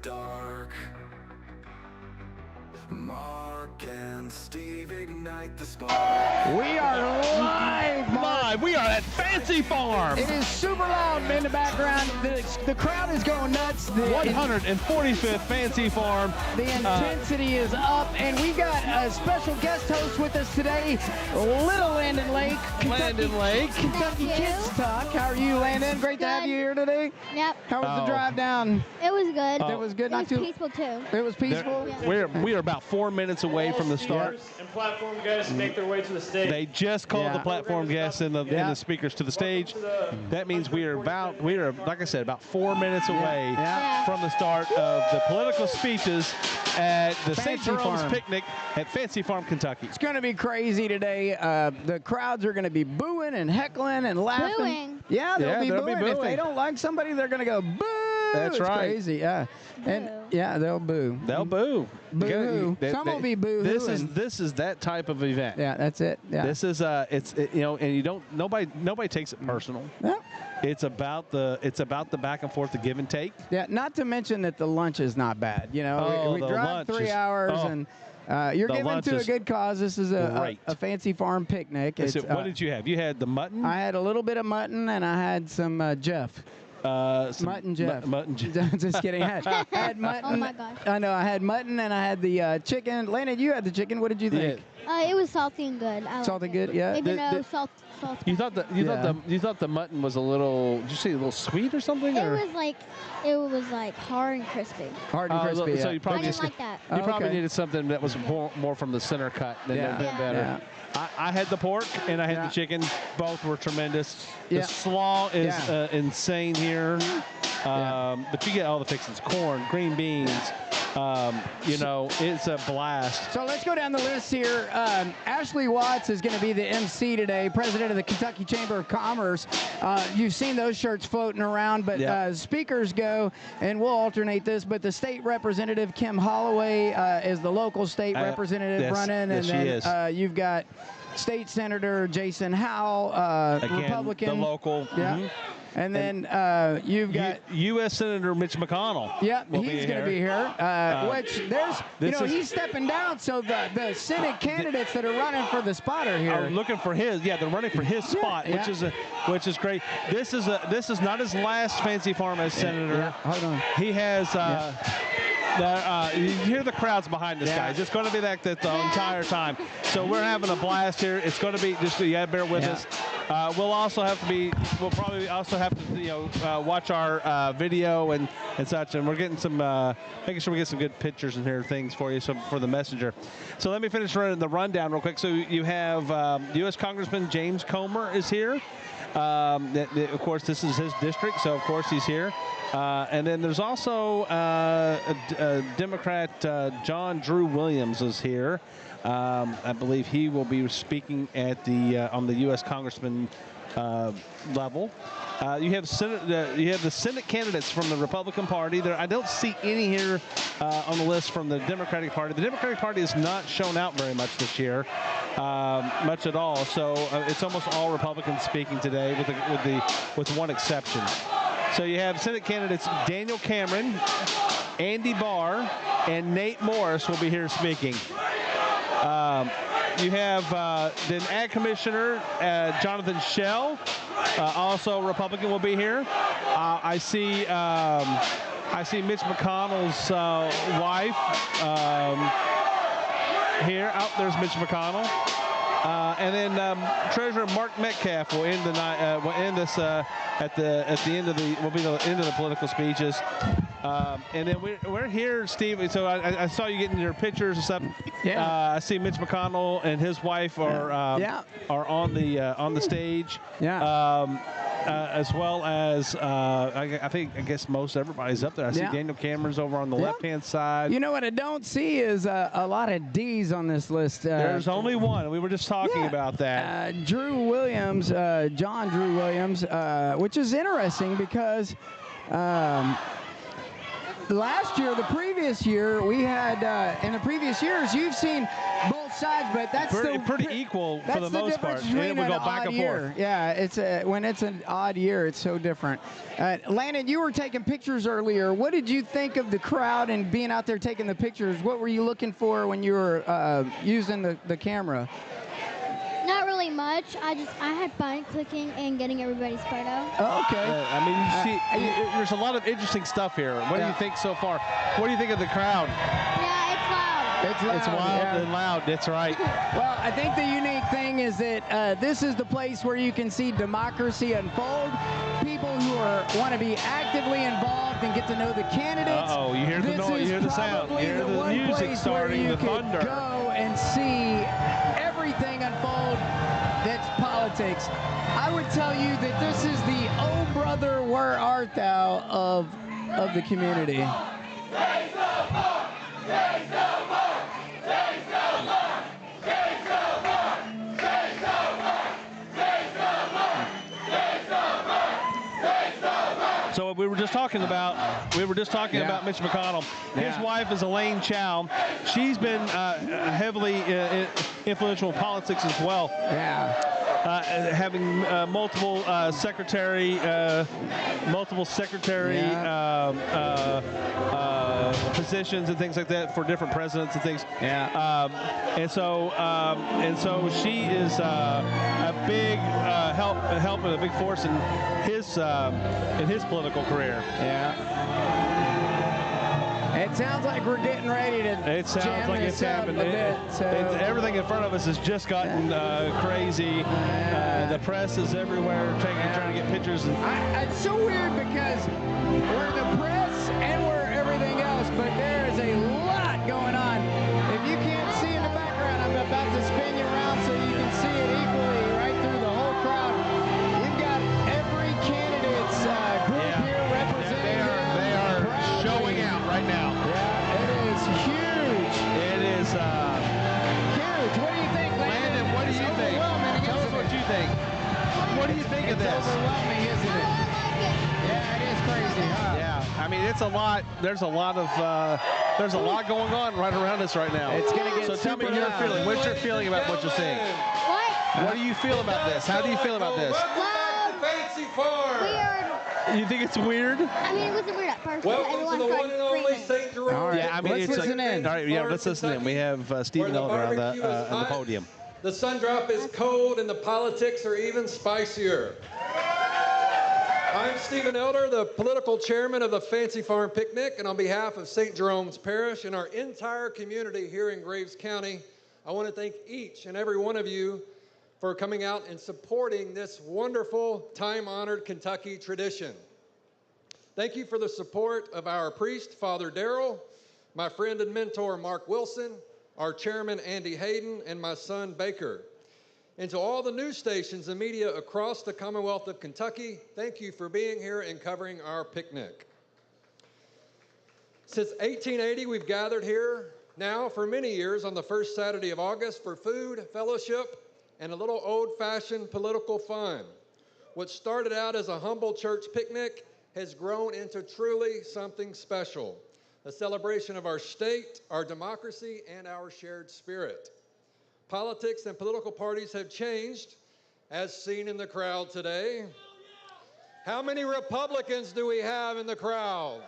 dark. Mark and Steve ignite the spark. We are live, Mark. We are at Fancy Farm. It is super loud in the background. The crowd is going nuts. 145th Fancy Farm. The intensity is up, and we got a special guest host with us today, Little Landon Lake. Kentucky Kids Talk. How are you, Landon? Great to have you here today. Yep. How was the drive down? It was good. It was good. It was peaceful too. It was peaceful. Yeah. We are about 4 minutes away from the start. And platform guests make their way to the stage. They just called the platform guests and the speakers to the stage. That means we are like I said, about 4 minutes away from the start of the political speeches at the St. Jerome's Picnic at Fancy Farm, Kentucky. It's going to be crazy today. The crowds are going to be booing and heckling and laughing. Booing. Yeah, they'll be booing. If booing. they don't like somebody, they're going to go boo. That's it's right. Crazy, yeah. Boo. And they'll boo. They'll boo. Boo. Some will be boo. This is that type of event. Yeah, that's it. Yeah. This is and you don't nobody takes it personal. Yeah. It's about the back and forth, the give and take. Yeah, not to mention that the lunch is not bad. You know, we drive 3 hours and you're giving to a good cause. This is a Fancy Farm picnic. What did you have? You had the mutton? I had a little bit of mutton and I had some Jeff. Mutton Jeff. Mutton Jeff. Just kidding. I had mutton. Oh my gosh. I know. I had mutton and I had the chicken. Landon, you had the chicken. What did you think? It was salty and good. Salty good, yeah. Even though salt. You thought the mutton was a little? Did you say a little sweet or something? It was like hard and crispy. Hard and crispy. So you probably I didn't like that. You probably needed something that was more from the center cut. Than better. Yeah. I had the pork and I had the chicken. Both were tremendous. The slaw is insane here. But you get all the fixings: corn, green beans. It's a blast. So let's go down the list here. Ashley Watts is going to be the MC today, president of the Kentucky Chamber of Commerce. You've seen those shirts floating around, but speakers go, and we'll alternate this, but the state representative, Kim Holloway, is the local state representative running, and then you've got State Senator Jason Howell, Again, Republican. The local. And then you've got U.S. Senator Mitch McConnell. Yeah, he's going to be here. He's stepping down, so the Senate candidates that are running for the spot are here. Are looking for his. Yeah, they're running for his spot, which is great. This is not his last Fancy Farm as senator. Yeah, hold on. He has. You hear the crowds behind this guy. It's going to be like that the entire time. So we're having a blast here. It's going to be you got to bear with us. We'll probably also have to watch our video and such, and we're getting some making sure we get some good pictures and here things for you for the messenger. So let me finish running the rundown real quick. So you have U.S. Congressman James Comer is here. Of course, this is his district, so of course he's here. And then there's also a Democrat, John Drew Williams is here. I believe he will be speaking at on the U.S. Congressman level. You have the Senate candidates from the Republican Party. I don't see any here on the list from the Democratic Party. The Democratic Party has not shown out very much this year, much at all. So it's almost all Republicans speaking today, with one exception. So you have Senate candidates Daniel Cameron, Andy Barr, and Nate Morris will be here speaking. You have the Ag Commissioner, Jonathan Schell, also Republican, will be here. I see Mitch McConnell's wife here. Oh, there's Mitch McConnell. And then Treasurer Mark Metcalf will end the night. Will end this at the end of the political speeches. And then we're here, Steve. So I saw you getting your pictures and stuff. Yeah. I see Mitch McConnell and his wife are on the stage. Yeah. As well as I guess most everybody's up there. I see Daniel Cameron's over on the left-hand side. You know what I don't see is a lot of D's on this list. There's only one. We were just talking about that. Drew Williams, John Drew Williams, which is interesting because last year, the previous year, we had, in the previous years, you've seen both sides, but that's pretty equal for the most part. Between It would an go back odd and year. forth. Yeah, it's when it's an odd year, it's so different. Landon, you were taking pictures earlier. What did you think of the crowd and being out there taking the pictures? What were you looking for when you were using the camera? Not really much. I had fun clicking and getting everybody's photo. Oh, okay. I mean, you see, there's a lot of interesting stuff here. What do you think so far? What do you think of the crowd? Yeah, it's loud. It's loud. It's wild yeah. and loud. That's right. Well, I think the unique thing is that this is the place where you can see democracy unfold. People who want to be actively involved and get to know the candidates. Uh-oh, you hear the noise, you hear the sound, you hear the music starting, the thunder. Go and see everything unfold that's politics. I would tell you that this is the "Oh brother, where art thou" of the community. So we were just talking about Mitch McConnell. His wife is Elaine Chao. She's been heavily influential in politics as well. Yeah. Having multiple secretary positions and things like that for different presidents and things. Yeah. And so she is a big help and a big force in his political career. Yeah. It sounds like we're getting ready to. It sounds like it's happened. Everything in front of us has just gotten crazy. The press is everywhere, trying to get pictures. It's so weird because we're the press and we're everything else, but there is a lot going on. If you can't see in the background, I'm about to spin you around so you can see it equally right through the whole crowd. We've got every candidate's group here representing. They are showing out right now. Yeah, it is huge. It is Huge. What do you think, Landon, what do you think? Tell us what you think. What do you think of It's this? overwhelming, isn't it? Yeah, it is crazy, huh? Yeah, I mean it's a lot. There's a lot going on right around us right now. It's gonna get so tell me super your loud. feeling. What's your feeling about what you're seeing? What? What do you feel about this? How do you feel about this? Fancy Farm. Weird. You think it's weird? I mean, it wasn't weird at first. Welcome to Everyone the started one and only screaming. St. Jerome. All right, Yeah, I mean let's it's listen in. All right, yeah, let's listen in. We have Stephen Where the Elder on barbecue is the hot, podium. The sun drop is cold and the politics are even spicier. I'm Stephen Elder, the political chairman of the Fancy Farm Picnic, and on behalf of St. Jerome's Parish and our entire community here in Graves County, I want to thank each and every one of you for coming out and supporting this wonderful, time-honored Kentucky tradition. Thank you for the support of our priest, Father Darrell, my friend and mentor, Mark Wilson, our chairman, Andy Hayden, and my son, Baker. And to all the news stations and media across the Commonwealth of Kentucky, thank you for being here and covering our picnic. Since 1880, we've gathered here now for many years on the first Saturday of August for food, fellowship, and a little old-fashioned political fun. What started out as a humble church picnic has grown into truly something special, a celebration of our state, our democracy, and our shared spirit. Politics and political parties have changed, as seen in the crowd today. How many Republicans do we have in the crowd?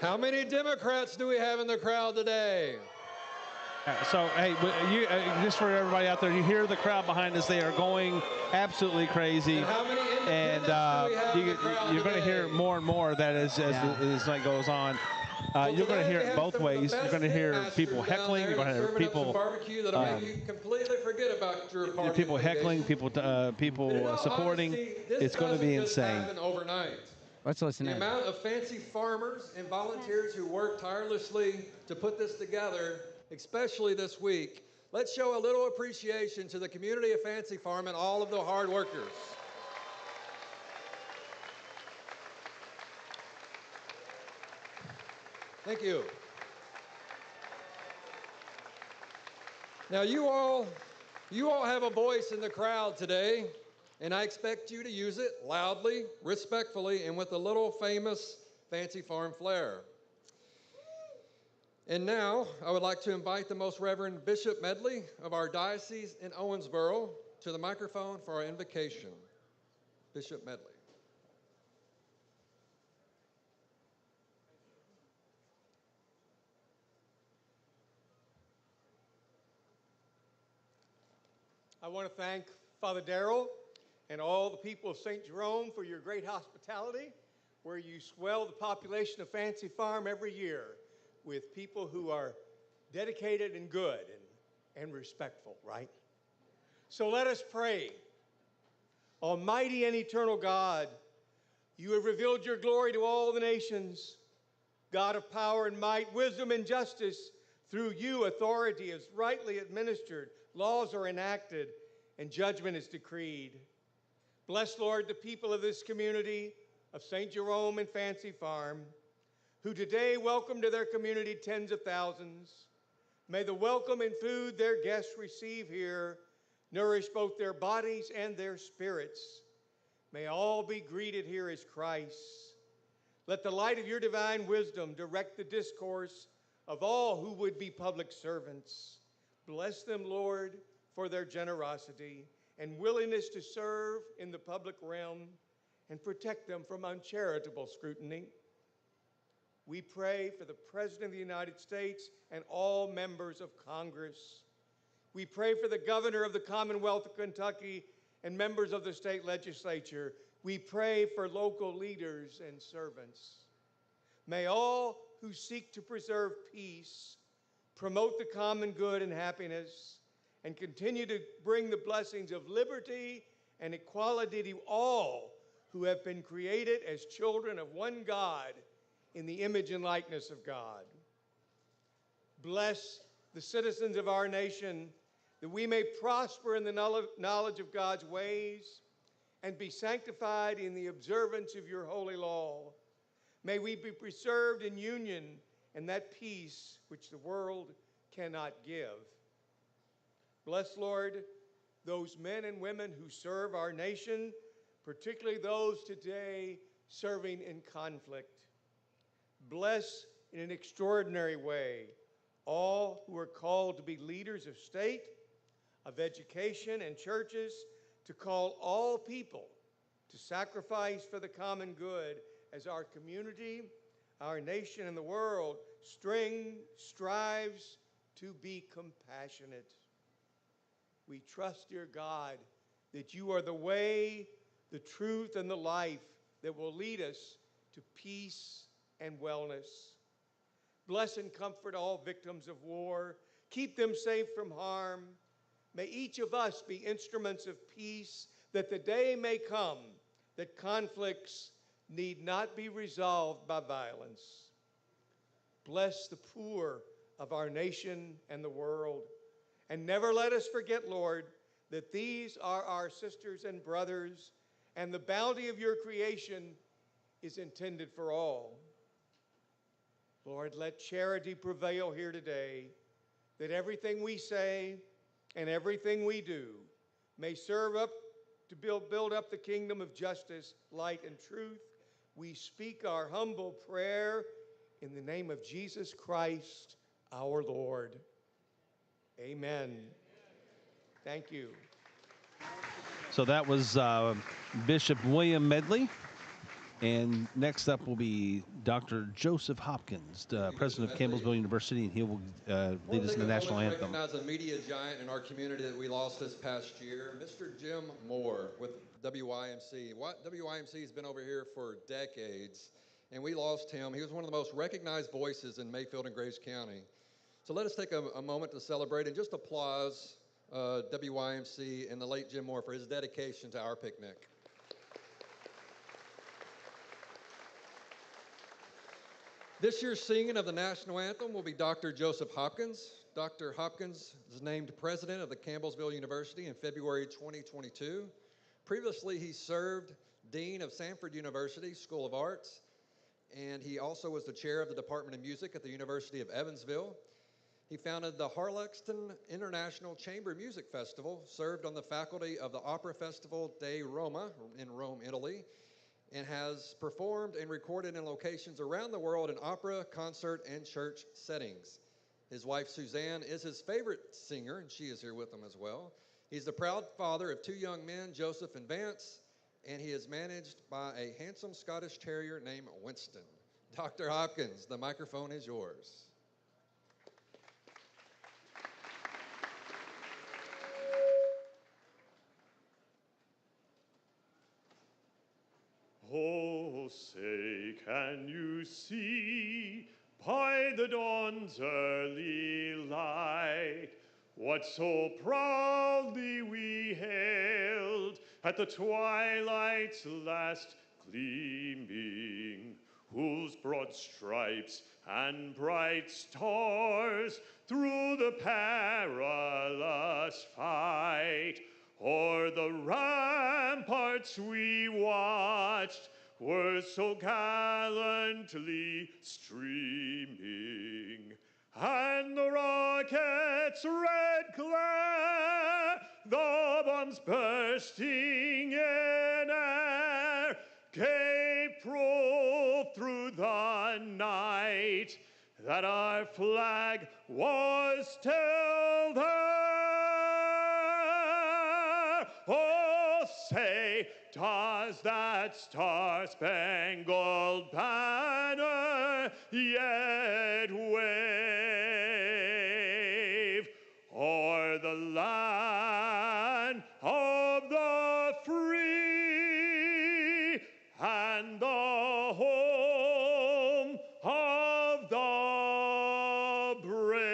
How many Democrats do we have in the crowd today? So, hey, you, just for everybody out there, you hear the crowd behind us. They are going absolutely crazy. And how many And independents do we have in the crowd you're going to today? hear more and more of that as the night goes on. You're going to hear it both ways. You're going to hear people heckling. You're going to hear people barbecue that'll make you completely forget about your party people heckling, affiliation. people In all supporting. honesty, this It's going to be doesn't just insane. happen overnight. Let's listen The in. amount of fancy farmers and volunteers who work tirelessly to put this together, especially this week, let's show a little appreciation to the community of Fancy Farm and all of the hard workers. Thank you. Now you all You all have a voice in the crowd today, and I expect you to use it loudly, respectfully, and with a little famous Fancy Farm flair. And now, I would like to invite the Most Reverend Bishop Medley of our diocese in Owensboro to the microphone for our invocation. Bishop Medley. I want to thank Father Darrell and all the people of St. Jerome for your great hospitality, where you swell the population of Fancy Farm every year with people who are dedicated and good and respectful, right? So let us pray. Almighty and eternal God, you have revealed your glory to all the nations. God of power and might, wisdom and justice, through you authority is rightly administered, laws are enacted, and judgment is decreed. Bless, Lord, the people of this community of St. Jerome and Fancy Farm, who today welcome to their community tens of thousands. May the welcome and food their guests receive here nourish both their bodies and their spirits. May all be greeted here as Christ. Let the light of your divine wisdom direct the discourse of all who would be public servants. Bless them, Lord, for their generosity and willingness to serve in the public realm, and protect them from uncharitable scrutiny. We pray for the President of the United States and all members of Congress. We pray for the Governor of the Commonwealth of Kentucky and members of the state legislature. We pray for local leaders and servants. May all who seek to preserve peace, promote the common good and happiness, and continue to bring the blessings of liberty and equality to all who have been created as children of one God in the image and likeness of God. Bless the citizens of our nation, that we may prosper in the knowledge of God's ways and be sanctified in the observance of your holy law. May we be preserved in union and that peace which the world cannot give. Bless, Lord, those men and women who serve our nation, particularly those today serving in conflict. Bless in an extraordinary way all who are called to be leaders of state, of education, and churches, to call all people to sacrifice for the common good as our community, our nation, and the world strives to be compassionate. We trust, dear God, that you are the way, the truth, and the life that will lead us to peace and wellness. Bless and comfort all victims of war. Keep them safe from harm. May each of us be instruments of peace, that the day may come that conflicts need not be resolved by violence. Bless the poor of our nation and the world. And never let us forget, Lord, that these are our sisters and brothers, and the bounty of your creation is intended for all. Lord, let charity prevail here today, that everything we say and everything we do may serve up to build up the kingdom of justice, light, and truth. We speak our humble prayer in the name of Jesus Christ, our Lord. Amen. Thank you. So that was Bishop William Medley. And next up will be Dr. Joseph Hopkins, president of Campbellsville University, and he will lead us in the national anthem. Recognize a media giant in our community that we lost this past year, Mr. Jim Moore with WYMC. WYMC has been over here for decades, and we lost him. He was one of the most recognized voices in Mayfield and Graves County. So let us take a moment to celebrate and just applause WYMC and the late Jim Moore for his dedication to our picnic. This year's singing of the national anthem will be Dr. Joseph Hopkins. Dr. Hopkins was named president of the Campbellsville University in February 2022. Previously, he served dean of Samford University School of Arts, and he also was the chair of the Department of Music at the University of Evansville. He founded the Harlexton International Chamber Music Festival, served on the faculty of the Opera Festival de Roma in Rome, Italy, and has performed and recorded in locations around the world in opera, concert, and church settings. His wife, Suzanne, is his favorite singer, and she is here with him as well. He's the proud father of 2 young men, Joseph and Vance, and he is managed by a handsome Scottish terrier named Winston. Dr. Hopkins, the microphone is yours. Oh, say, can you see by the dawn's early light what so proudly we hailed at the twilight's last gleaming, whose broad stripes and bright stars through the perilous fight o'er the ramparts we watched were so gallantly streaming, and the rocket's red glare, the bombs bursting in air, gave proof through the night that our flag was still there. Oh, say, does that star-spangled banner yet wave o'er the land of the free and the home of the brave?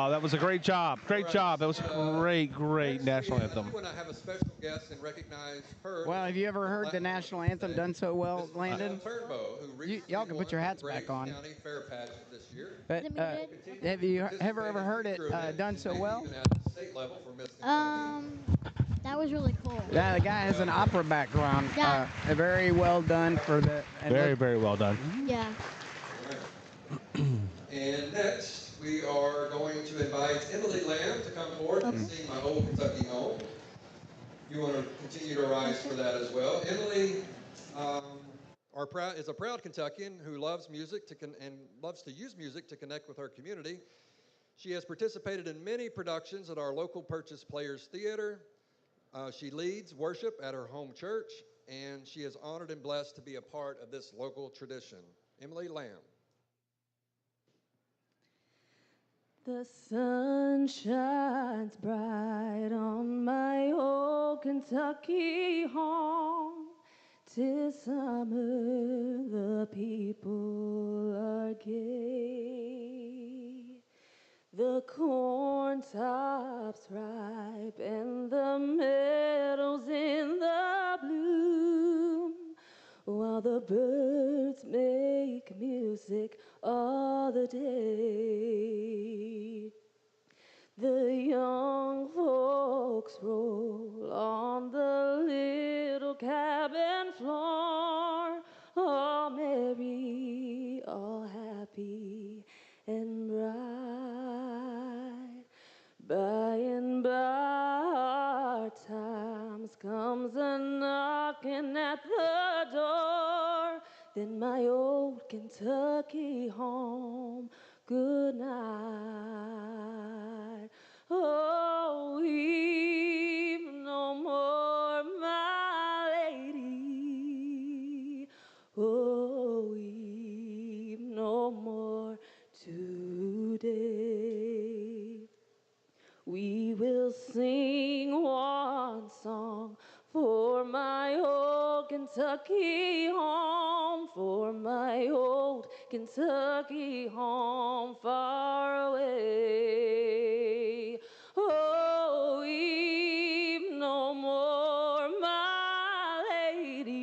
That was a great job. Great job. That was great national anthem. I want to have a special guest and recognize her. Well, have you ever heard the national anthem done so well, Landon? Turnbow, who Y'all can put your hats won the back on. Graves County Fair Pageant this year. But have you ever heard it done so well? Even at the state level for Miss That was really cool. Yeah, the guy has an opera background. Yeah. Very well done for the. Very well done. Yeah. And next, we are going to invite Emily Lamb to come forward and sing My Old Kentucky Home. You want to continue to rise for that as well. Emily is a proud Kentuckian who loves music and loves to use music to connect with her community. She has participated in many productions at our local Purchase Players Theater. She leads worship at her home church, and she is honored and blessed to be a part of this local tradition. Emily Lamb. The sun shines bright on my old Kentucky home. 'Tis summer, the people are gay. The corn tops ripe and the meadows in the bloom, while the birds make music all the day. The young folks roll on the little cabin floor, all merry, all happy and bright. By and by our times comes a knocking at the door, then my old Kentucky home, good night. Oh, weep no more, my lady. Oh, weep no more today. We will sing one song for my old Kentucky home, for my old Kentucky home far away. Oh, weep no more, my lady.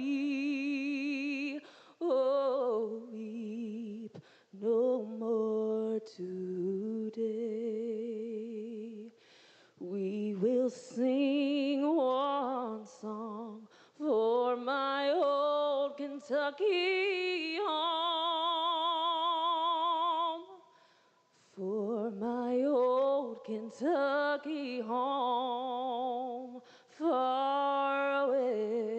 Oh, weep no more today. We will sing one song for my old Kentucky home. For my old Kentucky home, far away.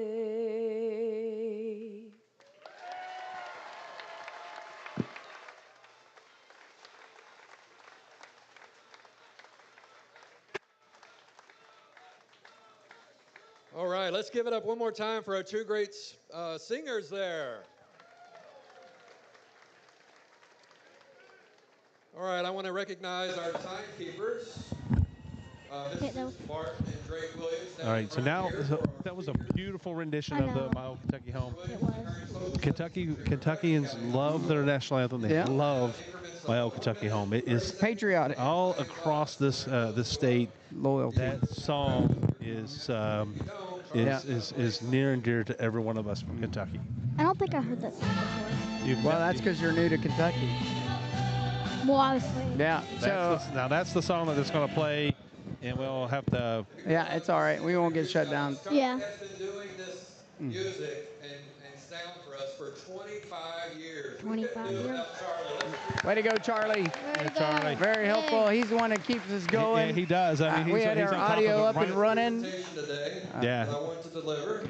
All right, let's give it up one more time for our two great singers there. All right, I want to recognize our timekeepers. Mrs. Martin and Drake Williams. All right, so now here. that was a beautiful rendition I of the know. My Old Kentucky Home. It was. Kentuckians love their national anthem. They Yeah. love My Old Kentucky Home. It is Patriotic. all across this state. Loyalty. That song is near and dear to every one of us from Kentucky. I don't think I heard that song before. Well, that's because you're new to Kentucky. Well, obviously. Yeah. So Now that's the song that's going to play, and we'll have to. yeah, it's all right. We won't get shut down. Yeah. Has been doing this music and sound for us for 25 years. 25 years. Way to go, Charlie. Very good. Charlie. Very helpful. He's the one that keeps us going. Yeah, he does. I mean, we he's had on our top of audio it up and right- running. Today Yeah. that I want to deliver.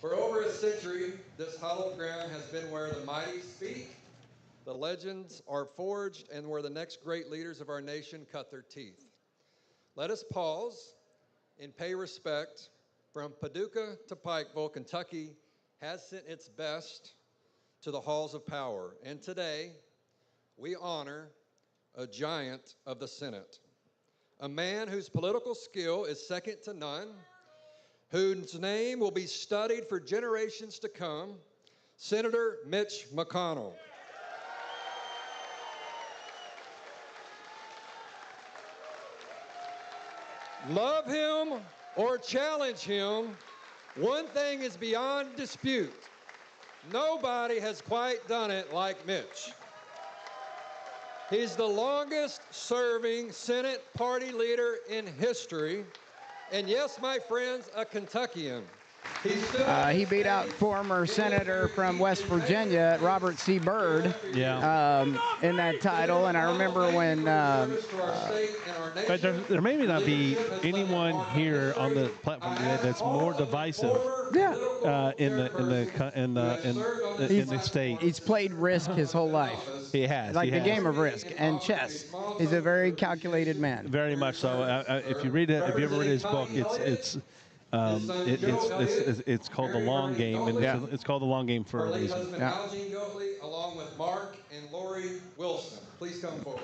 For over a century, this hallowed ground has been where the mighty speak, the legends are forged, and where the next great leaders of our nation cut their teeth. Let us pause and pay respect. From Paducah to Pikeville, Kentucky has sent its best to the halls of power. And today, we honor a giant of the Senate, a man whose political skill is second to none, whose name will be studied for generations to come, Senator Mitch McConnell. Love him or challenge him, one thing is beyond dispute. Nobody has quite done it like Mitch. He's the longest serving Senate party leader in history. And yes, my friends, a Kentuckian. He beat out former senator from West Virginia, Robert C. Byrd, in that title. And I remember when But there may not be anyone here on the platform today that's more divisive in the state. He's played Risk his whole life. He has. Like he the has. game of Risk and chess. He's a very calculated man. Very much so. If you read it, if you ever read his book, it's called The Long Game, and it's called The Long Game for a reason. Husband Algene Goatley, along with Mark and Lori Wilson. Please come forward.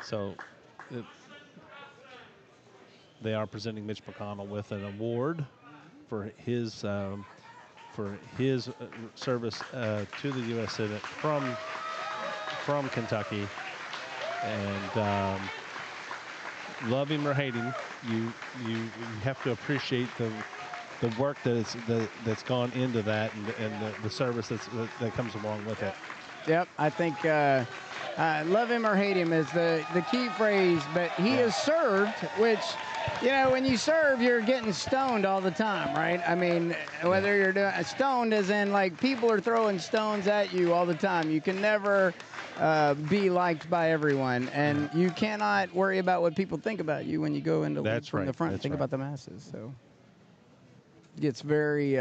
So they are presenting Mitch McConnell with an award for his service to the U.S. Senate from Kentucky. And love him or hate him, you have to appreciate the work that's gone into that and the service that comes along with it. Yep, I think love him or hate him is the key phrase, but he has served, which, you know, when you serve, you're getting stoned all the time, right? I mean, whether you're doing stoned as in like people are throwing stones at you all the time. You can never be liked by everyone, and you cannot worry about what people think about you when you go into from the front and think about the masses. So it gets very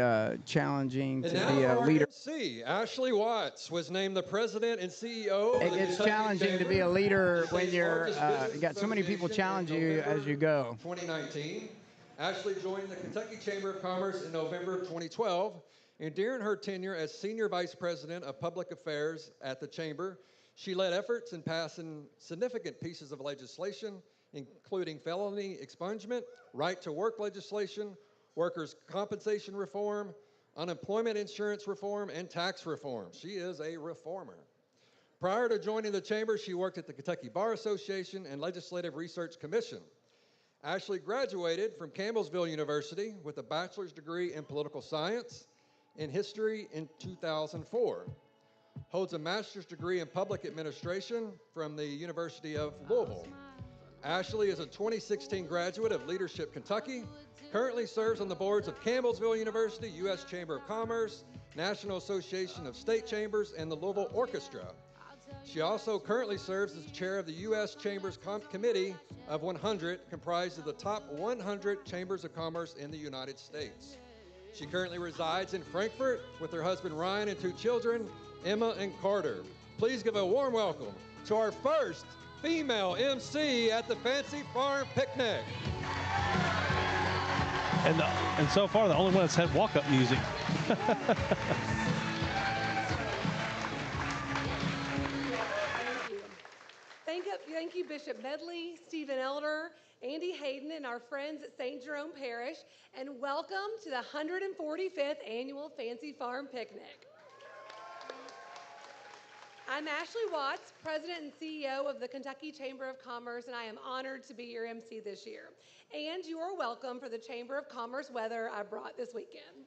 challenging to be a leader. MC Ashley Watts was named the president and CEO. It gets challenging to be a leader when you're you got so many people challenge you as you go. 2019, Ashley joined the Kentucky Chamber of Commerce in November of 2012, and during her tenure as senior vice president of public affairs at the chamber, she led efforts in passing significant pieces of legislation, including felony expungement, right-to-work legislation, workers' compensation reform, unemployment insurance reform, and tax reform. She is a reformer. Prior to joining the chamber, she worked at the Kentucky Bar Association and Legislative Research Commission. Ashley graduated from Campbellsville University with a bachelor's degree in political science and history in 2004. Holds a master's degree in public administration from the University of Louisville. Ashley is a 2016 graduate of Leadership Kentucky, currently serves on the boards of Campbellsville University, U.S. Chamber of Commerce, National Association of State Chambers, and the Louisville Orchestra. She also currently serves as chair of the U.S. Chambers Committee of 100, comprised of the top 100 chambers of commerce in the United States. She currently resides in Frankfort with her husband Ryan and 2 children, Emma and Carter. Please give a warm welcome to our first female MC at the Fancy Farm Picnic. And so far, the only one that's had walk-up music. Thank you, Bishop Medley, Stephen Elder, Andy Hayden, and our friends at St. Jerome Parish, and welcome to the 145th Annual Fancy Farm Picnic. I'm Ashley Watts, President and CEO of the Kentucky Chamber of Commerce, and I am honored to be your MC this year. And you are welcome for the Chamber of Commerce weather I brought this weekend.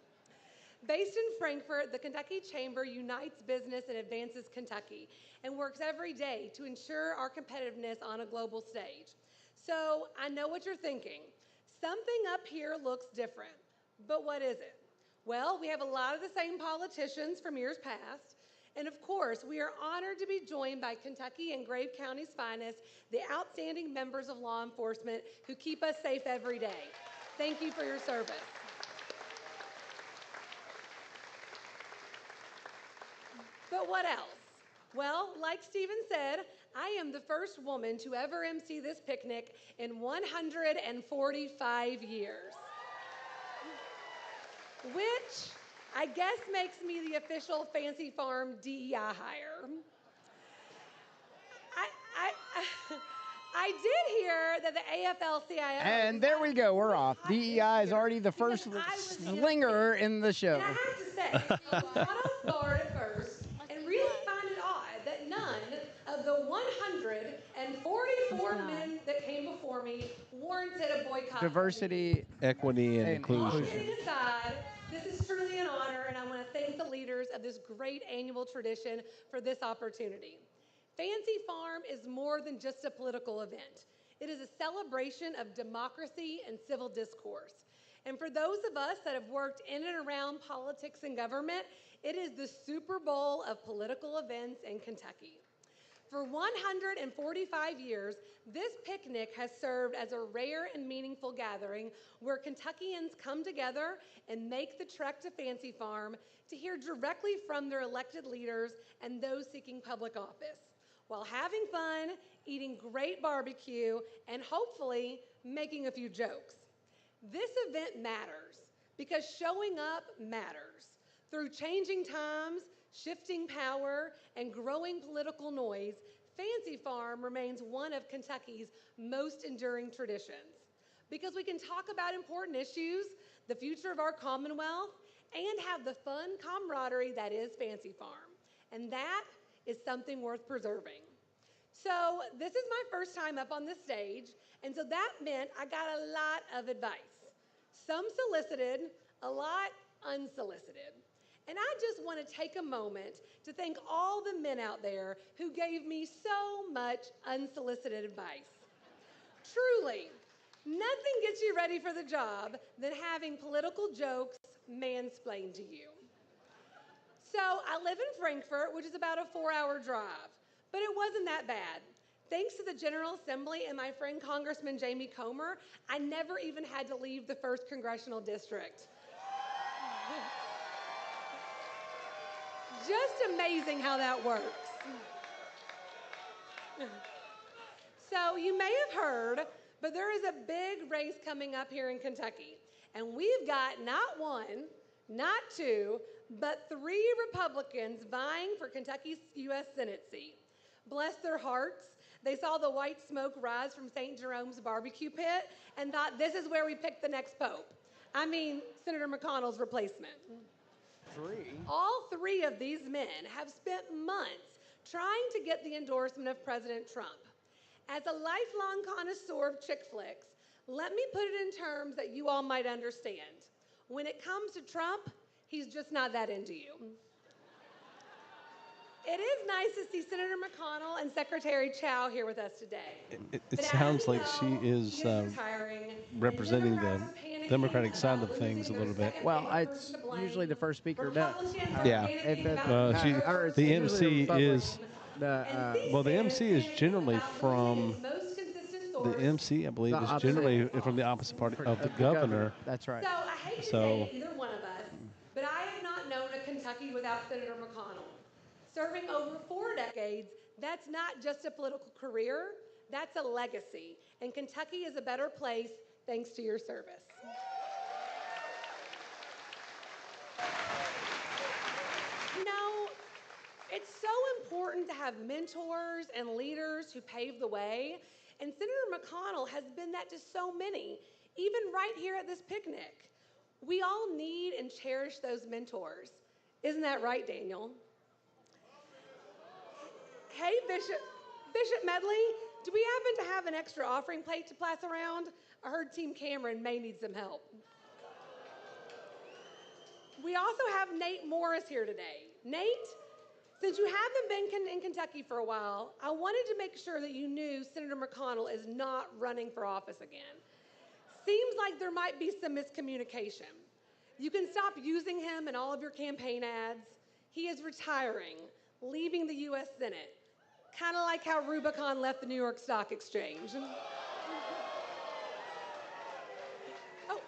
Based in Frankfort, the Kentucky Chamber unites business and advances Kentucky and works every day to ensure our competitiveness on a global stage. So I know what you're thinking. Something up here looks different, but what is it? Well, we have a lot of the same politicians from years past, and of course, we are honored to be joined by Kentucky and Grave County's finest, the outstanding members of law enforcement who keep us safe every day. Thank you for your service. But what else? Well, like Stephen said, I am the first woman to ever MC this picnic in 145 years, which I guess makes me the official Fancy Farm DEI hire. I did hear that the AFL-CIO... And there we go, we're off. DEI is already the first slinger in the show. And I have to say, I was caught off guard at first and really find it odd that none of the 144 men that came before me warranted a boycott. Diversity, equity, and inclusion. inclusion. All kidding aside, this is truly an honor, and I want to thank the leaders of this great annual tradition for this opportunity. Fancy Farm is more than just a political event. It is a celebration of democracy and civil discourse. And for those of us that have worked in and around politics and government, it is the Super Bowl of political events in Kentucky. For 145 years, this picnic has served as a rare and meaningful gathering where Kentuckians come together and make the trek to Fancy Farm to hear directly from their elected leaders and those seeking public office, while having fun, eating great barbecue, and hopefully making a few jokes. This event matters because showing up matters. Through changing times, shifting power, and growing political noise, Fancy Farm remains one of Kentucky's most enduring traditions. Because we can talk about important issues, the future of our Commonwealth, and have the fun camaraderie that is Fancy Farm. And that is something worth preserving. So this is my first time up on the stage, and so that meant I got a lot of advice. Some solicited, a lot unsolicited. And I just want to take a moment to thank all the men out there who gave me so much unsolicited advice. Truly, nothing gets you ready for the job than having political jokes mansplained to you. So I live in Frankfort, which is about a 4-hour drive, but it wasn't that bad. Thanks to the General Assembly and my friend Congressman Jamie Comer, I never even had to leave the 1st Congressional District. Just amazing how that works. So you may have heard, but there is a big race coming up here in Kentucky. And we've got not one, not two, but 3 Republicans vying for Kentucky's U.S. Senate seat. Bless their hearts, they saw the white smoke rise from St. Jerome's barbecue pit and thought this is where we pick the next pope. I mean, Senator McConnell's replacement. 3? All 3 of these men have spent months trying to get the endorsement of President Trump. As a lifelong connoisseur of chick flicks, Let me put it in terms that you all might understand. When it comes to Trump, he's just not that into you. It is nice to see Senator McConnell and Secretary Chow here with us today. It sounds like she is representing the Democratic side of things a little bit. Well, it's usually the first speaker does. Yeah. The MC is well, the MC is generally from the MC, I believe, is generally from the opposite party of the governor. That's right. So I hate to say it, either one of us, but I have not known a Kentucky without Senator McConnell. Serving over 4 decades, that's not just a political career, that's a legacy. And Kentucky is a better place thanks to your service. You know, it's so important to have mentors and leaders who pave the way. And Senator McConnell has been that to so many, even right here at this picnic. We all need and cherish those mentors. Isn't that right, Daniel? Hey, Bishop Medley, do we happen to have an extra offering plate to pass around? I heard Team Cameron may need some help. We also have Nate Morris here today. Nate, since you haven't been in Kentucky for a while, I wanted to make sure that you knew Senator McConnell is not running for office again. Seems like there might be some miscommunication. You can stop using him in all of your campaign ads. He is retiring, leaving the U.S. Senate, kind of like how Rubicon left the New York Stock Exchange. Oh,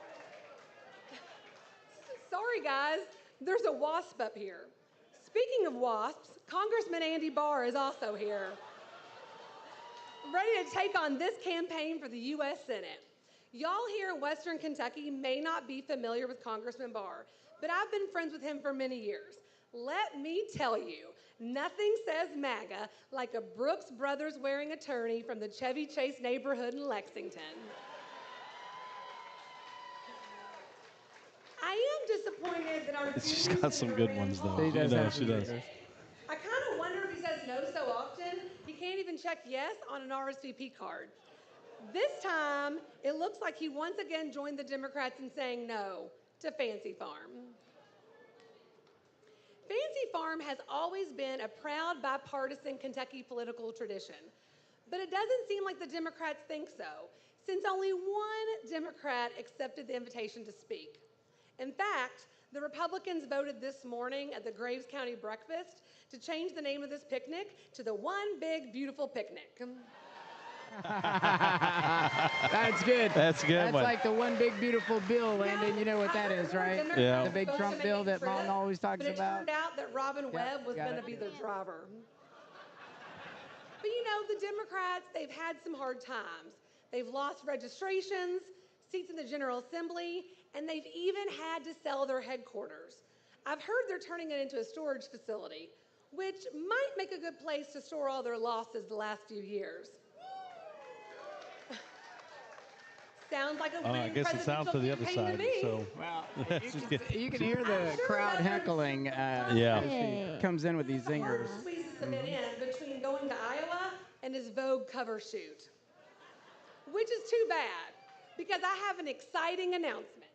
sorry guys, there's a wasp up here. Speaking of wasps, Congressman Andy Barr is also here, ready to take on this campaign for the U.S. Senate. Y'all here in Western Kentucky may not be familiar with Congressman Barr, but I've been friends with him for many years. Let me tell you, nothing says MAGA like a Brooks Brothers wearing attorney from the Chevy Chase neighborhood in Lexington. I am disappointed that our She's got some good ones, though. She does. I kind of wonder if he says no so often, he can't even check yes on an RSVP card. This time, it looks like he once again joined the Democrats in saying no to Fancy Farm. Fancy Farm has always been a proud bipartisan Kentucky political tradition, but it doesn't seem like the Democrats think so, since only one Democrat accepted the invitation to speak. In fact, the Republicans voted this morning at the Graves County breakfast to change the name of this picnic to the One Big Beautiful Picnic. That's good. That's a good That's one. like the One Big Beautiful Bill, Landon. You know what that is, right? Yeah. The big Trump bill that Mom always talks But it about. turned out that Robin Webb was going to be the driver. But you know, the Democrats, they've had some hard times. They've lost registrations, seats in the General Assembly, and they've even had to sell their headquarters. I've heard they're turning it into a storage facility, which might make a good place to store all their losses the last few years. Sounds like a winning I guess it sounds to the other campaign to side. me. So Well, you can hear the crowd heckling as he comes in with these zingers. Mark squeezes a bit in between going to Iowa and his Vogue cover shoot, which is too bad because I have an exciting announcement.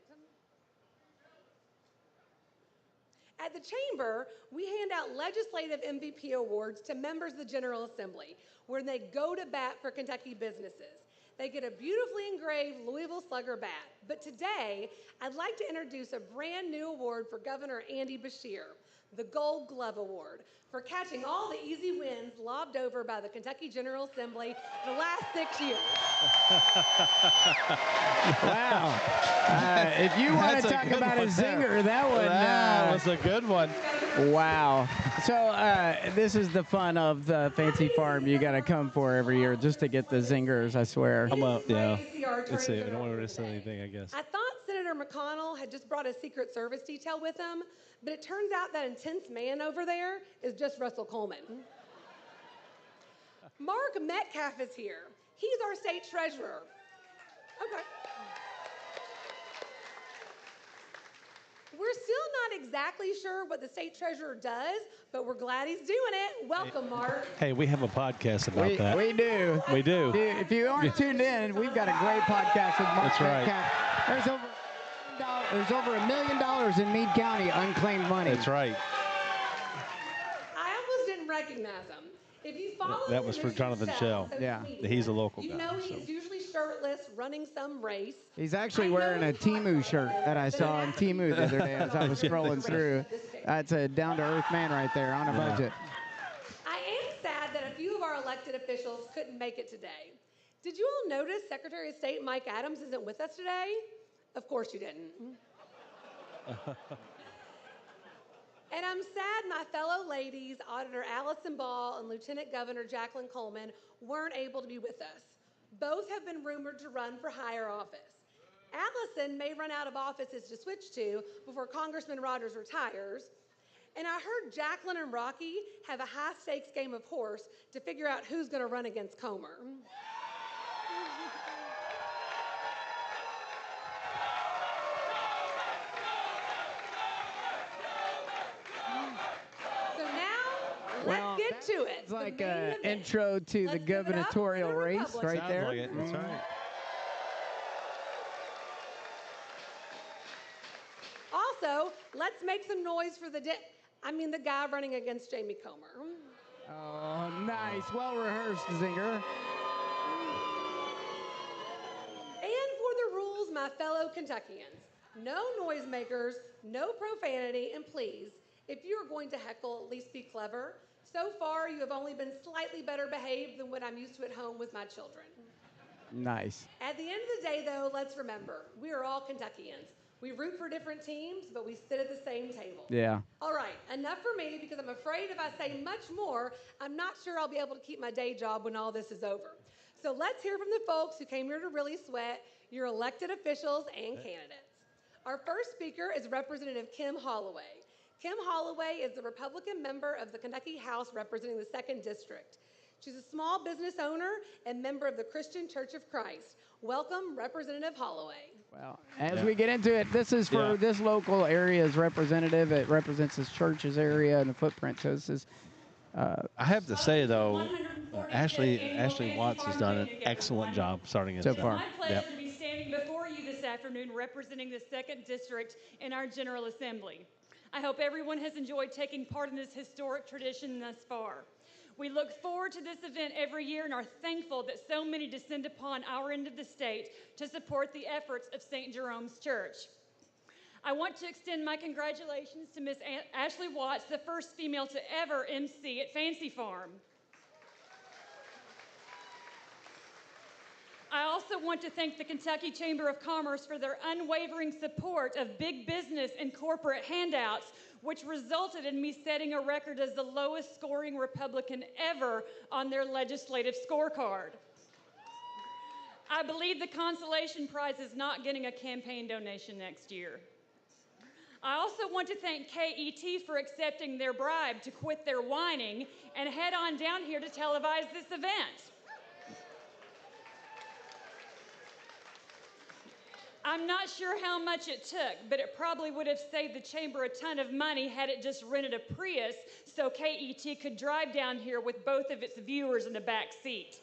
At the Chamber, we hand out legislative MVP awards to members of the General Assembly, where they go to bat for Kentucky businesses. They get a beautifully engraved Louisville Slugger bat. But today, I'd like to introduce a brand new award for Governor Andy Beshear, the Gold Glove Award, for catching all the easy wins lobbed over by the Kentucky General Assembly the last 6 years. Wow. If you want to talk about a zinger, that one was a good one. Wow. So this is the fun of the Fancy Farm you got to come for every year just to get the zingers, I swear. Yeah. Let's see. I don't want to miss anything, I guess. I thought Senator McConnell had just brought a Secret Service detail with him, but it turns out that intense man over there is just Russell Coleman. Mark Metcalf is here. He's our state treasurer. Okay. We're still not exactly sure what the state treasurer does, but we're glad he's doing it. Welcome, Mark. Hey, we have a podcast about that. We do. We do. If you aren't tuned in, we've got a great podcast with Mark That's right. Metcalf. There's over $1 million in Meade County unclaimed money. That's right. I almost didn't recognize him. If you follow That was for Jonathan Shell. Yeah. He's a local you guy. know he's usually shirtless, running some race. He's actually wearing a Temu shirt that I saw on Temu the other day as I was scrolling through. That's a down-to-earth man right there on a budget. I am sad that a few of our elected officials couldn't make it today. Did you all notice Secretary of State Mike Adams isn't with us today? Of course you didn't. And I'm sad my fellow ladies, Auditor Allison Ball and Lieutenant Governor Jacqueline Coleman, weren't able to be with us. Both have been rumored to run for higher office. Allison may run out of offices to switch to before Congressman Rogers retires. And I heard Jacqueline and Rocky have a high-stakes game of horse to figure out who's going to run against Comer. Let's get to it. It's like an intro to the gubernatorial race right there. Like it. That's right. Also, let's make some noise for the guy running against Jamie Comer. Oh, nice. Well rehearsed, Zinger. And for the rules, my fellow Kentuckians. No noisemakers, no profanity, and please, if you are going to heckle, at least be clever. So far, you have only been slightly better behaved than what I'm used to at home with my children. Nice. At the end of the day, though, let's remember, we are all Kentuckians. We root for different teams, but we sit at the same table. Yeah. All right, enough for me, because I'm afraid if I say much more, I'm not sure I'll be able to keep my day job when all this is over. So let's hear from the folks who came here to really sweat, your elected officials and candidates. Our first speaker is Representative Kim Holloway. Kim Holloway is the Republican member of the Kentucky House representing the 2nd District. She's a small business owner and member of the Christian Church of Christ. Welcome, Representative Holloway. Well, as we get into it, this is for this local area's representative. It represents this church's area and the footprint. So this is. I have to say, though, Ashley Watts has done an excellent job starting it so far. It's my pleasure to be standing before you this afternoon representing the 2nd District in our General Assembly. I hope everyone has enjoyed taking part in this historic tradition thus far. We look forward to this event every year and are thankful that so many descend upon our end of the state to support the efforts of St. Jerome's Church. I want to extend my congratulations to Miss Ashley Watts, the first female to ever MC at Fancy Farm. I also want to thank the Kentucky Chamber of Commerce for their unwavering support of big business and corporate handouts, which resulted in me setting a record as the lowest scoring Republican ever on their legislative scorecard. I believe the consolation prize is not getting a campaign donation next year. I also want to thank KET for accepting their bribe to quit their whining and head on down here to televise this event. I'm not sure how much it took, but it probably would have saved the chamber a ton of money had it just rented a Prius so KET could drive down here with both of its viewers in the back seat.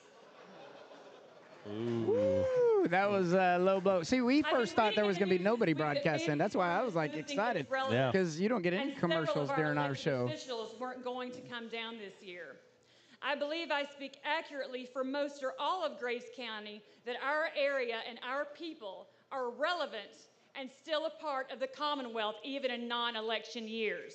Ooh, that was a low blow. See, we first thought there was going to be nobody broadcasting. That's why I was like excited, because you don't get any commercials during our show. Officials weren't going to come down this year. I believe I speak accurately for most or all of Grace County that our area and our people are relevant and still a part of the Commonwealth even in non-election years.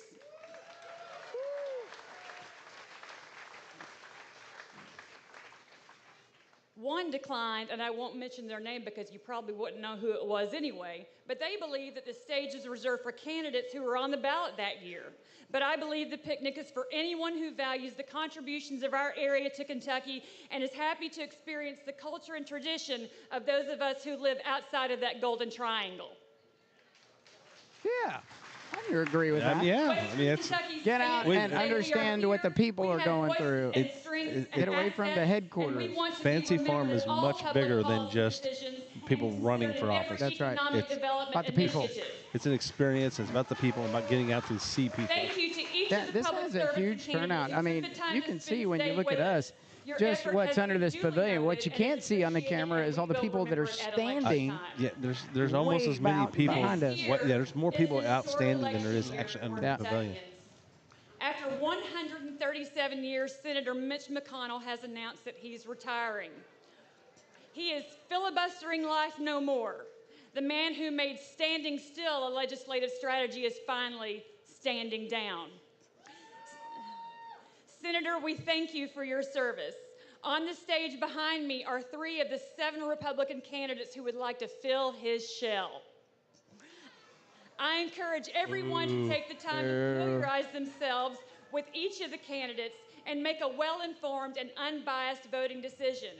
One declined, and I won't mention their name because you probably wouldn't know who it was anyway, but they believe that the stage is reserved for candidates who were on the ballot that year. But I believe the picnic is for anyone who values the contributions of our area to Kentucky and is happy to experience the culture and tradition of those of us who live outside of that golden triangle. Yeah. I agree with that. Yeah, I mean, it's Get out and understand what the people are going through. Get away from the headquarters. Fancy Farm is much bigger than just people running for office. That's right. It's about the people. It's an experience. It's about the people, about getting out to see people. Thank you to each of the This public has a servants huge and turnout. candidates I who mean, took the time you to can spend see when you today look with at us. us, Your just effort what's has under been this duly pavilion. What noted you and can't is see on the appreciated, camera and is all we the will people that are remember it at election standing. time. Yeah, there's almost way as many back people. behind us. There's more people It is an outstanding historic than there is election actually year under for the pavilion. Kentuckians. After 137 years, Senator Mitch McConnell has announced that he's retiring. He is filibustering life no more. The man who made standing still a legislative strategy is finally standing down. Senator, we thank you for your service. On the stage behind me are 3 of the 7 Republican candidates who would like to fill his shell. I encourage everyone to take the time to familiarize themselves with each of the candidates and make a well-informed and unbiased voting decision.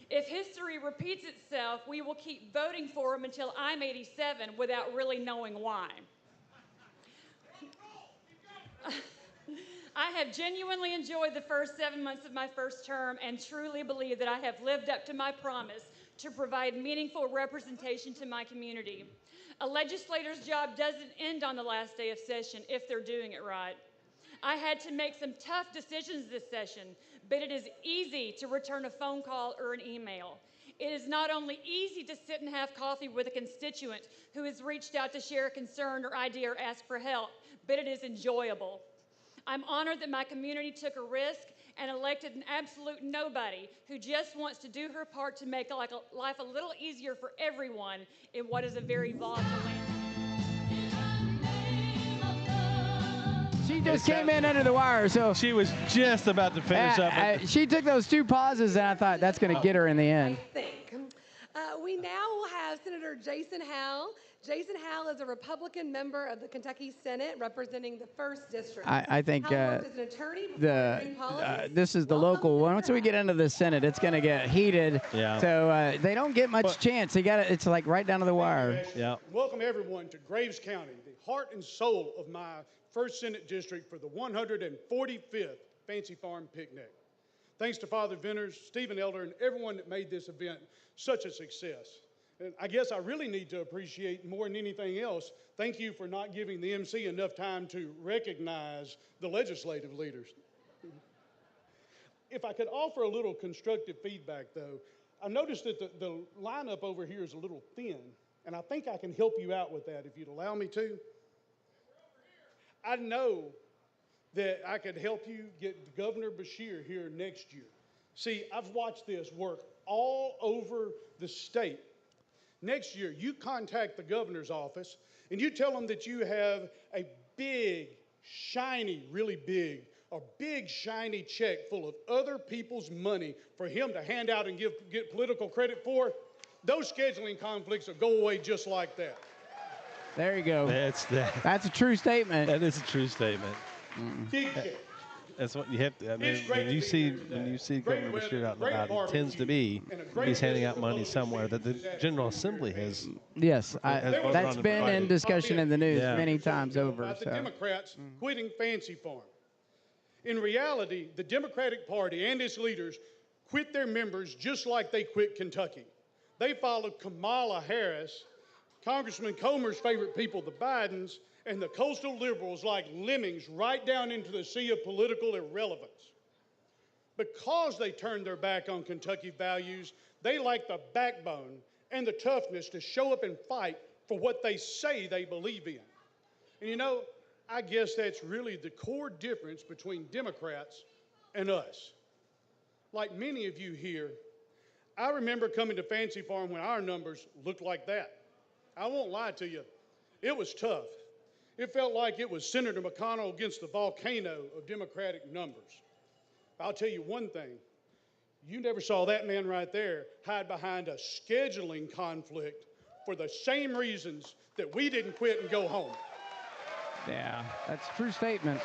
If history repeats itself, we will keep voting for him until I'm 87 without really knowing why. I have genuinely enjoyed the first 7 months of my first term and truly believe that I have lived up to my promise to provide meaningful representation to my community. A legislator's job doesn't end on the last day of session if they're doing it right. I had to make some tough decisions this session, but it is easy to return a phone call or an email. It is not only easy to sit and have coffee with a constituent who has reached out to share a concern or idea or ask for help, but it is enjoyable. I'm honored that my community took a risk and elected an absolute nobody who just wants to do her part to make life a little easier for everyone in what is a very volatile land. She just came in under the wire, so she was just about to finish up. She took those 2 pauses, and I thought that's going to get her in the end. I think. We now will have Senator Jason Howell. Jason Howell is a Republican member of the Kentucky Senate representing the 1st District. I think Howell worked as an attorney before entering politics. this is the local one. Once we get into the Senate, it's going to get heated. Yeah. So they don't get much chance. It's like right down to the wire. Yeah. Welcome everyone to Graves County, the heart and soul of my 1st Senate District for the 145th Fancy Farm Picnic. Thanks to Father Venters, Stephen Elder, and everyone that made this event such a success. And I guess I really need to appreciate more than anything else, thank you for not giving the MC enough time to recognize the legislative leaders. If I could offer a little constructive feedback, though, I noticed that the lineup over here is a little thin, and I think I can help you out with that if you'd allow me to. I know that I could help you get Governor Beshear here next year. See, I've watched this work all over the state. Next year, you contact the governor's office and you tell them that you have a big, shiny, really big, a big, shiny check full of other people's money for him to hand out and get political credit for. Those scheduling conflicts will go away just like that. There you go. That's a true statement. That is a true statement. Big check. That's what you have to. I mean, when you see Governor Beshear out and about, it tends to be he's handing out money somewhere that the General Assembly has. Yes, that's been in discussion in the news many times over. About the Democrats quitting Fancy Farm. In reality, the Democratic Party and its leaders quit their members just like they quit Kentucky. They followed Kamala Harris, Congressman Comer's favorite people, the Bidens, and the coastal liberals like lemmings right down into the sea of political irrelevance. Because they turned their back on Kentucky values, they lack the backbone and the toughness to show up and fight for what they say they believe in. And you know, I guess that's really the core difference between Democrats and us. Like many of you here, I remember coming to Fancy Farm when our numbers looked like that. I won't lie to you, it was tough. It felt like it was Senator McConnell against the volcano of Democratic numbers. I'll tell you one thing, you never saw that man right there hide behind a scheduling conflict for the same reasons that we didn't quit and go home. Yeah, that's a true statement.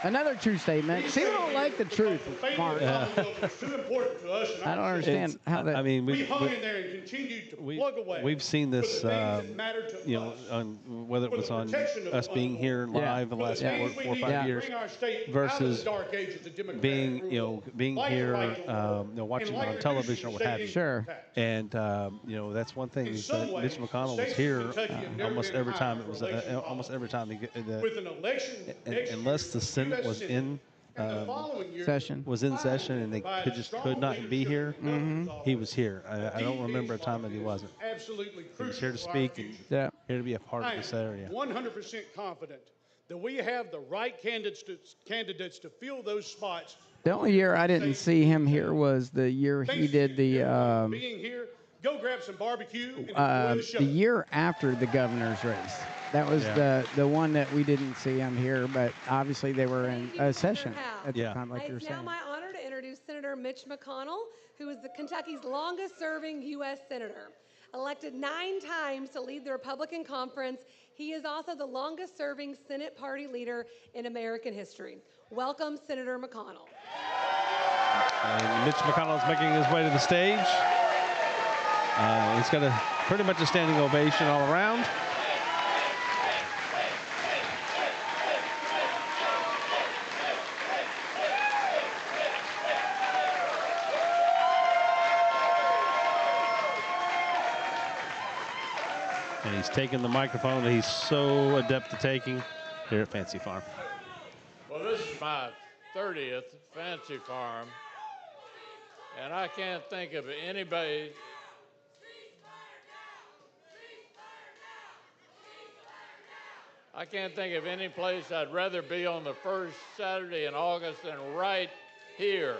Another true statement. People don't like the truth, Mark. It's too important to us. I don't understand how that. I mean, We hung in there and continued to plug away. we've seen this, for the things that matter to you know, us. on whether it For was the on protection of us being here live the For last things four we or need 5 to years bring our state out of versus the dark age of the Democratic being, rule. being Like here, right to work, watching and like on television or what have you. reducing Sure. tax. And that's one thing In is some that ways, Mitch McConnell was states here of Kentucky have never almost been every time higher it was for election almost every time With an election next unless year the for Senate US was Senate, in and the following year, Session. was in Biden session and they provided could strong not be leadership here. in the governor's He office. was here. I don't remember a time that he wasn't. Absolutely He was crucial here to for our speak and future. Yeah. here to be a part I of am this area. 100% confident that we have the right candidates to fill those spots. The only year I didn't see him here was the year he Thanks did to the everyone being here. Go grab some barbecue and enjoy the show. the year after the governor's race. That was the one that we didn't see him here, but obviously they were in a session at the time, like you were It's now saying. my honor to introduce Senator Mitch McConnell, who is the Kentucky's longest-serving U.S. senator. Elected 9 times to lead the Republican conference, he is also the longest-serving Senate party leader in American history. Welcome, Senator McConnell. And Mitch McConnell is making his way to the stage. He's got pretty much a standing ovation all around. And he's taking the microphone that he's so adept at taking here at Fancy Farm. Well, this is my 30th Fancy Farm, and I can't think of anybody any place I'd rather be on the first Saturday in August than right here.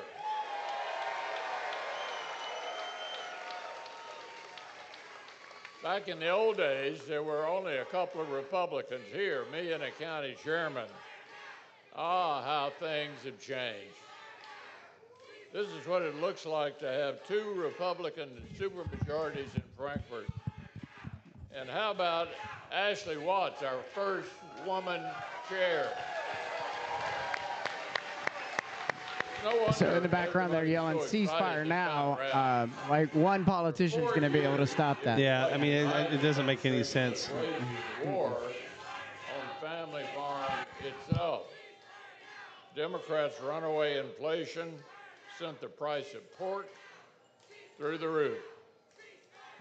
Back in the old days, there were only a couple of Republicans here, me and a county chairman. Ah, how things have changed. This is what it looks like to have 2 Republican supermajorities in Frankfort. And how about Ashley Watts, our first woman chair? No So in the background they're yelling ceasefire now. Like one politician's going to be able to stop that. Yeah, I mean, it doesn't make any sense. War on family farm itself. Democrats' runaway inflation sent the price of pork through the roof.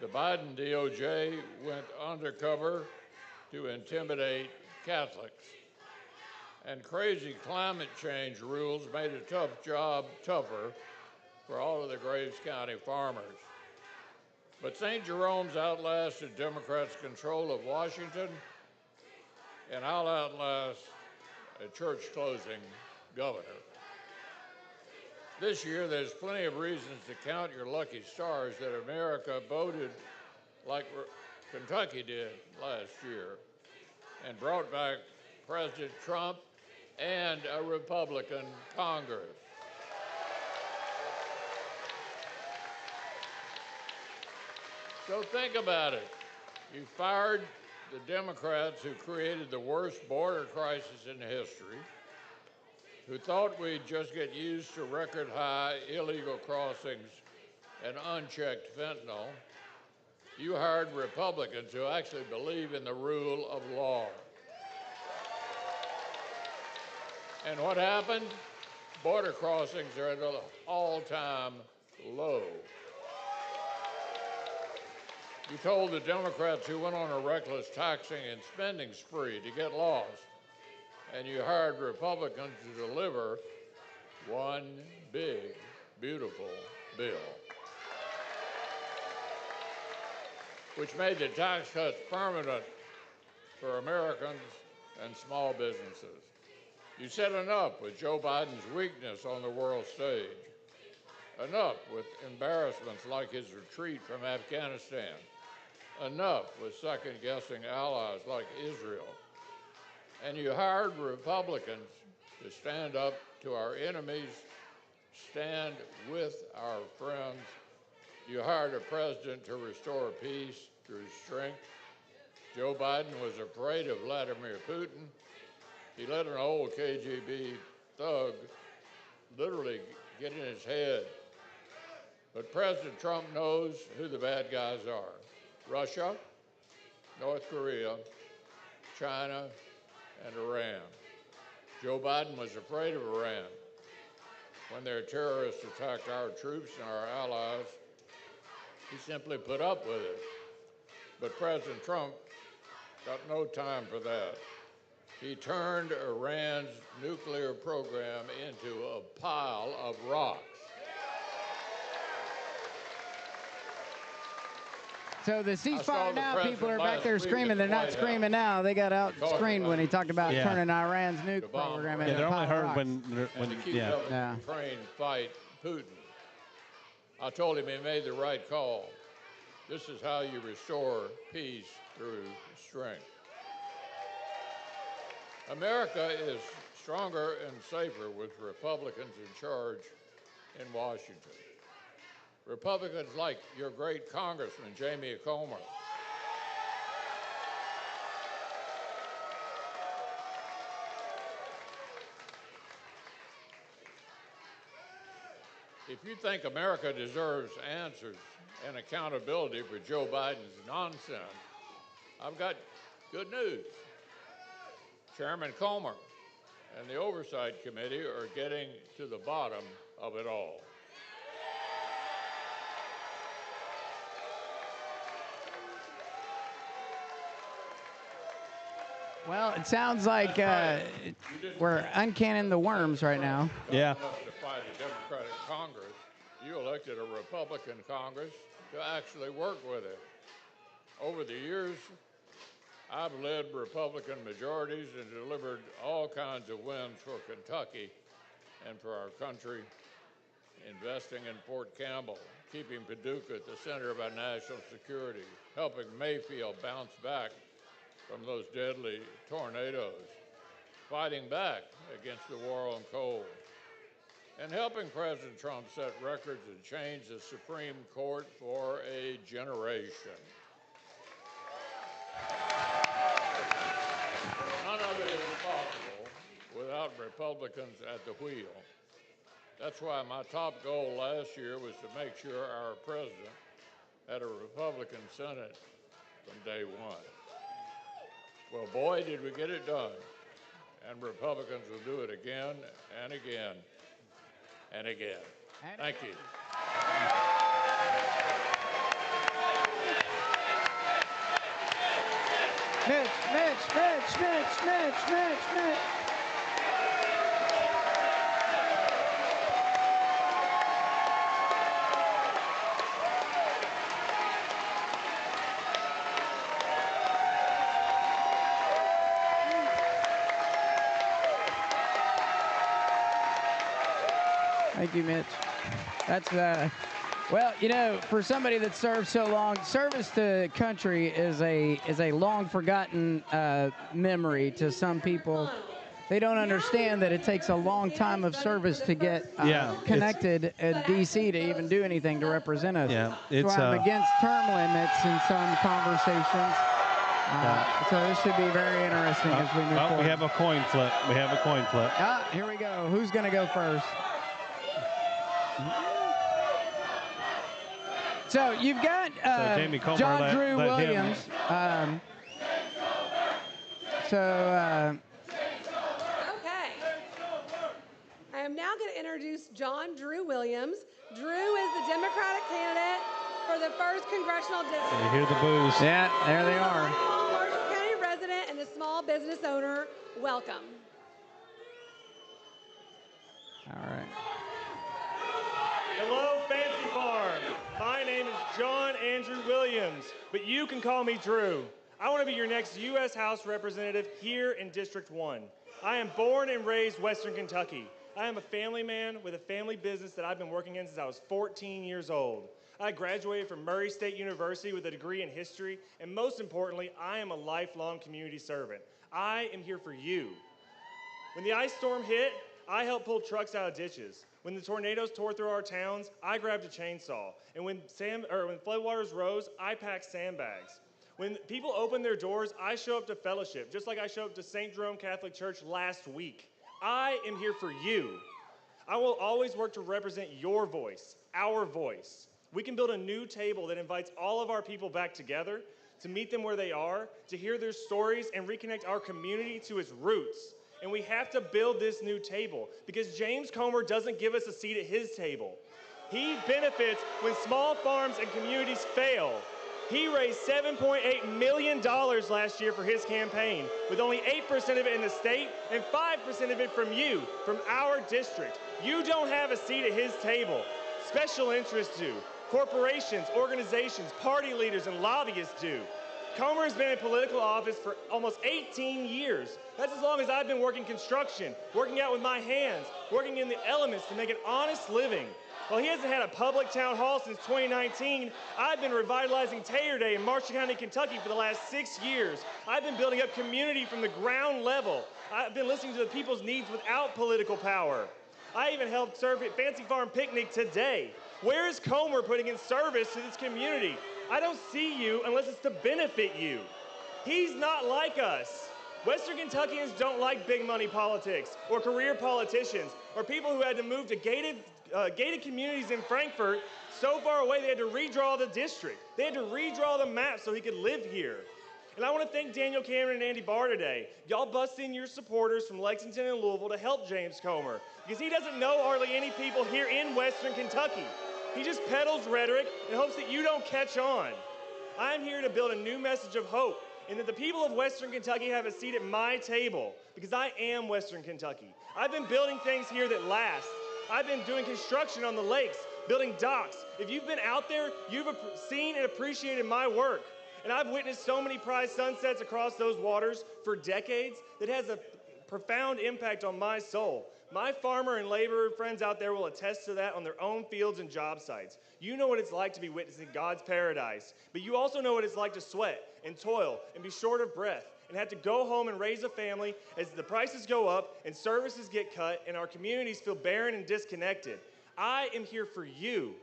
The Biden DOJ went undercover to intimidate Catholics. And crazy climate change rules made a tough job tougher for all of the Graves County farmers. But St. Jerome's outlasted Democrats' control of Washington, and I'll outlast a church closing governor. This year, there's plenty of reasons to count your lucky stars that America voted like Kentucky did last year and brought back President Trump and a Republican Congress. So think about it. You fired the Democrats who created the worst border crisis in history, who thought we'd just get used to record high illegal crossings and unchecked fentanyl. You hired Republicans who actually believe in the rule of law. And what happened? Border crossings are at an all-time low. You told the Democrats who went on a reckless taxing and spending spree to get lost, and you hired Republicans to deliver one big, beautiful bill, which made the tax cuts permanent for Americans and small businesses. You said enough with Joe Biden's weakness on the world stage, enough with embarrassments like his retreat from Afghanistan, enough with second-guessing allies like Israel. And you hired Republicans to stand up to our enemies, stand with our friends. You hired a president to restore peace through strength. Joe Biden was afraid of Vladimir Putin. He let an old KGB thug literally get in his head. But President Trump knows who the bad guys are: Russia, North Korea, China, and Iran. Joe Biden was afraid of Iran. When their terrorists attacked our troops and our allies, he simply put up with it. But President Trump got no time for that. He turned Iran's nuclear program into a pile of rocks. So the ceasefire now, people are back there screaming. They're not screaming now. They got out screamed when he talked about turning Iran's nuke program into a pile of rocks. And to keep helping Ukraine fight Putin. I told him he made the right call. This is how you restore peace through strength. America is stronger and safer with Republicans in charge in Washington. Republicans like your great Congressman, Jamie Comer. If you think America deserves answers and accountability for Joe Biden's nonsense, I've got good news. Chairman Comer and the Oversight Committee are getting to the bottom of it all. Well, it sounds like we're uncanning the worms right now. Yeah. To fight a Democratic Congress, you elected a Republican Congress to actually work with it. Over the years, I've led Republican majorities and delivered all kinds of wins for Kentucky and for our country, investing in Fort Campbell, keeping Pt2 at the center of our national security, helping Mayfield bounce back from those deadly tornadoes, fighting back against the war on coal, and helping President Trump set records and change the Supreme Court for a generation. None of it is possible without Republicans at the wheel. That's why my top goal last year was to make sure our president had a Republican Senate from day one. Well, boy, did we get it done. And Republicans will do it again and again and again. Thank you. Mitch. Thank you, Mitch. That's, well, you know, for somebody that served so long, service to country is a long forgotten memory to some people. They don't understand that it takes a long time of service to get connected in D.C. to even do anything to represent us. Yeah, it's so I'm against term limits in some conversations. So this should be very interesting as we move forward. We have a coin flip. Here we go. Who's going to go first? So you've got John Drew Williams. Okay. I am now going to introduce John Drew Williams. Drew is the Democratic candidate for the 1st Congressional District. You hear the boos. Yeah, there they are. Marshall County resident and a small business owner. Welcome. All right. Hello, Fancy Farm. My name is John Andrew Williams, but you can call me Drew. I want to be your next U.S. House representative here in District 1. I am born and raised Western Kentucky. I am a family man with a family business that I've been working in since I was 14 years old. I graduated from Murray State University with a degree in history, and most importantly, I am a lifelong community servant. I am here for you. When the ice storm hit, I helped pull trucks out of ditches. When the tornadoes tore through our towns, I grabbed a chainsaw. And when floodwaters rose, I packed sandbags. When people open their doors, I show up to fellowship, just like I showed up to St. Jerome Catholic Church last week. I am here for you. I will always work to represent your voice, our voice. We can build a new table that invites all of our people back together, to meet them where they are, to hear their stories, and reconnect our community to its roots. And we have to build this new table, because James Comer doesn't give us a seat at his table. He benefits when small farms and communities fail. He raised $7.8 million last year for his campaign, with only 8% of it in the state and 5% of it from you, from our district. You don't have a seat at his table. Special interests do. Corporations, organizations, party leaders, and lobbyists do. Comer has been in political office for almost 18 years. That's as long as I've been working construction, working out with my hands, working in the elements to make an honest living. While he hasn't had a public town hall since 2019, I've been revitalizing Taylor Day in Marshall County, Kentucky for the last 6 years. I've been building up community from the ground level. I've been listening to the people's needs without political power. I even helped serve at Fancy Farm Picnic today. Where is Comer putting in service to this community? I don't see you unless it's to benefit you. He's not like us. Western Kentuckians don't like big money politics or career politicians or people who had to move to gated communities in Frankfort so far away they had to redraw the district. They had to redraw the map so he could live here. And I want to thank Daniel Cameron and Andy Barr today. Y'all bust in your supporters from Lexington and Louisville to help James Comer, because he doesn't know hardly any people here in Western Kentucky. He just peddles rhetoric and hopes that you don't catch on. I'm here to build a new message of hope, and that the people of Western Kentucky have a seat at my table, because I am Western Kentucky. I've been building things here that last. I've been doing construction on the lakes, building docks. If you've been out there, you've seen and appreciated my work. And I've witnessed so many prized sunsets across those waters for decades that has a profound impact on my soul. My farmer and laborer friends out there will attest to that on their own fields and job sites. You know what it's like to be witnessing God's paradise, but you also know what it's like to sweat and toil and be short of breath and have to go home and raise a family as the prices go up and services get cut and our communities feel barren and disconnected. I am here for you.